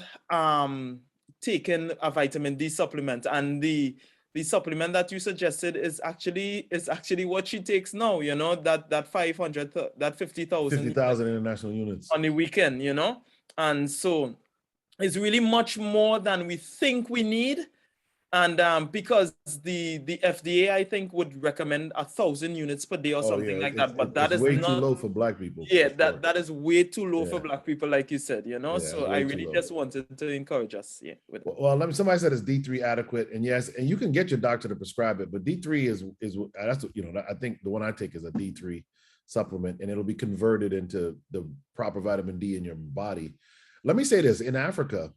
taking a vitamin D supplement, and the supplement that you suggested is actually what she takes now. You know, that 500, that 50,000 50,000 international units on the weekend. You know, and so it's really much more than we think we need. And because the FDA, I think, would recommend 1,000 units per day or something like that. But that it's is way not too low for Black people. yeah, for sure. that is way too low for Black people, like you said, you know. Yeah, So I really just wanted to encourage us. Yeah. Well, somebody said it's D3 adequate, and yes, and you can get your doctor to prescribe it, but D3 is that's, you know, I think the one I take is a D3 supplement, and it'll be converted into the proper vitamin D in your body. Let me say this: in Africa,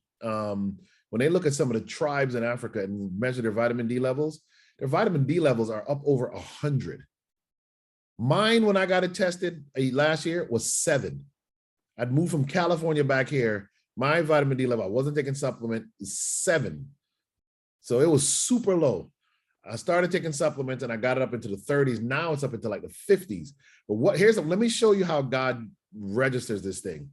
when they look at some of the tribes in Africa and measure their vitamin D levels are up over 100. Mine, when I got it tested last year, was 7. I'd moved from California back here. My vitamin D level, I wasn't taking supplement, 7. So it was super low. I started taking supplements and I got it up into the 30s. Now it's up into like the 50s. But let me show you how God registers this thing.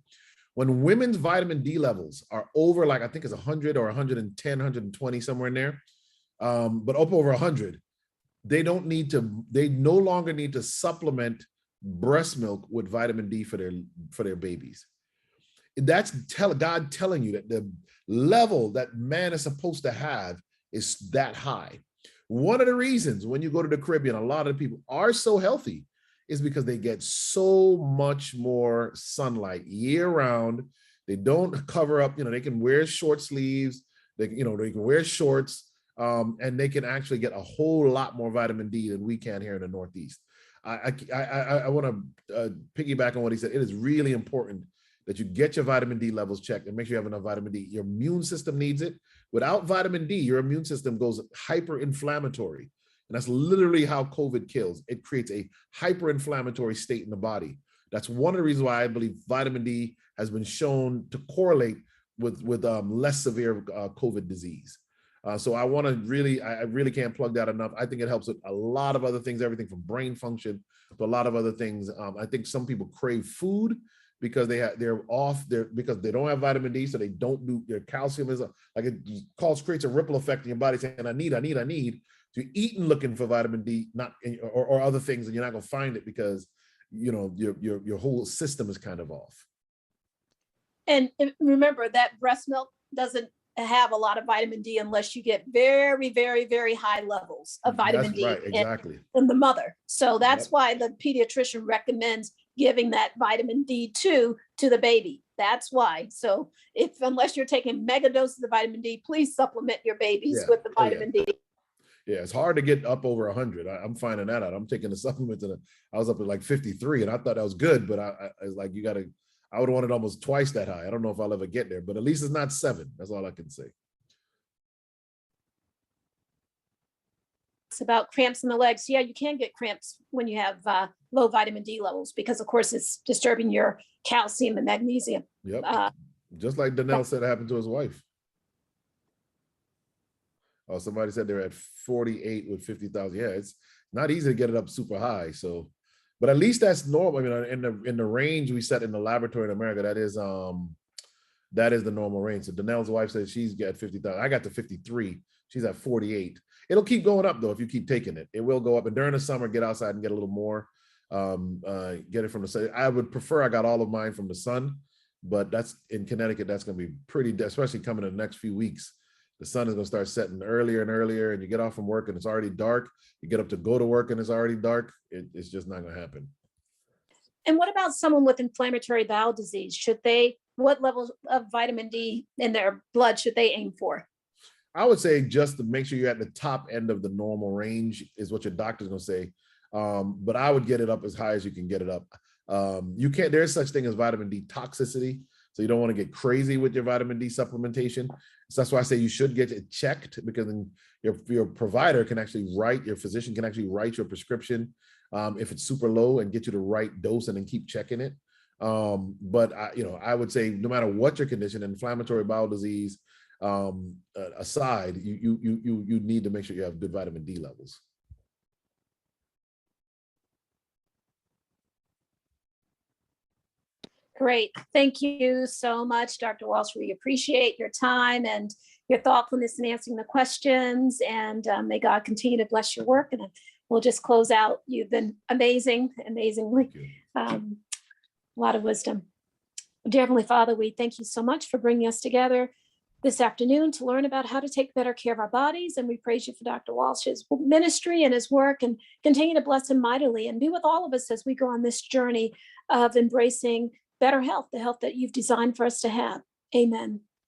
When women's vitamin D levels are over, like I think it's 100 or 110, 120, somewhere in there, but up over 100, they no longer need to supplement breast milk with vitamin D for their babies. That's God telling you that the level that man is supposed to have is that high. One of the reasons when you go to the Caribbean, a lot of the people are so healthy is because they get so much more sunlight year round. They don't cover up, they can wear short sleeves, they can wear shorts, and they can actually get a whole lot more vitamin D than we can here in the Northeast. I want to piggyback on what he said. It is really important that you get your vitamin D levels checked and make sure you have enough vitamin D. Your immune system needs it. Without vitamin D, your immune system goes hyper-inflammatory. And that's literally how COVID kills. It creates a hyper-inflammatory state in the body. That's one of the reasons why I believe vitamin D has been shown to correlate with less severe COVID disease. So I really can't plug that enough. I think it helps with a lot of other things, everything from brain function to a lot of other things. I think some people crave food because because they don't have vitamin D, so they don't do their calcium creates a ripple effect in your body saying, I need. So you're eating looking for vitamin D, or other things, and you're not gonna find it because your whole system is kind of off. And remember that breast milk doesn't have a lot of vitamin D unless you get very, very, very high levels of vitamin D right, exactly. in the mother. So that's why the pediatrician recommends giving that vitamin D2 to the baby. That's why. So unless you're taking mega doses of vitamin D, please supplement your babies with the vitamin D. Yeah, it's hard to get up over 100. I'm finding that out. I'm taking the supplements and I was up at like 53 and I thought that was good, but I was like, I would want it almost twice that high. I don't know if I'll ever get there, but at least it's not 7. That's all I can say. It's about cramps in the legs. Yeah, you can get cramps when you have low vitamin D levels because, of course, it's disturbing your calcium and magnesium. Yep. Just like Donnell said it happened to his wife. Oh, somebody said they're at 48 with 50,000. Yeah, it's not easy to get it up super high. So, but at least that's normal. I mean, in the range we set in the laboratory in America, that is the normal range. So Donnell's wife says she's got 50,000. I got to 53. She's at 48. It'll keep going up though if you keep taking it. It will go up. And during the summer, get outside and get a little more. Get it from the sun. I would prefer I got all of mine from the sun, but that's in Connecticut. That's going to be pretty, especially coming in the next few weeks. The sun is going to start setting earlier and earlier, and you get off from work and it's already dark. You get up to go to work and it's already dark. It's just not going to happen. And what about someone with inflammatory bowel disease? What level of vitamin D in their blood should they aim for? I would say just to make sure you're at the top end of the normal range is what your doctor's gonna say. But I would get it up as high as you can get it up. There's such thing as vitamin D toxicity. So you don't want to get crazy with your vitamin D supplementation. So that's why I say you should get it checked, because then your provider can actually your physician can actually write your prescription if it's super low and get you the right dose, and then keep checking it. But I would say no matter what your condition, inflammatory bowel disease aside, you need to make sure you have good vitamin D levels. Great. Thank you so much, Dr. Walsh. We appreciate your time and your thoughtfulness in answering the questions, and may God continue to bless your work. And we'll just close out. You've been amazingly, a lot of wisdom. Dear Heavenly Father, we thank you so much for bringing us together this afternoon to learn about how to take better care of our bodies. And we praise you for Dr. Walsh's ministry and his work, and continue to bless him mightily, and be with all of us as we go on this journey of embracing better health, the health that you've designed for us to have. Amen.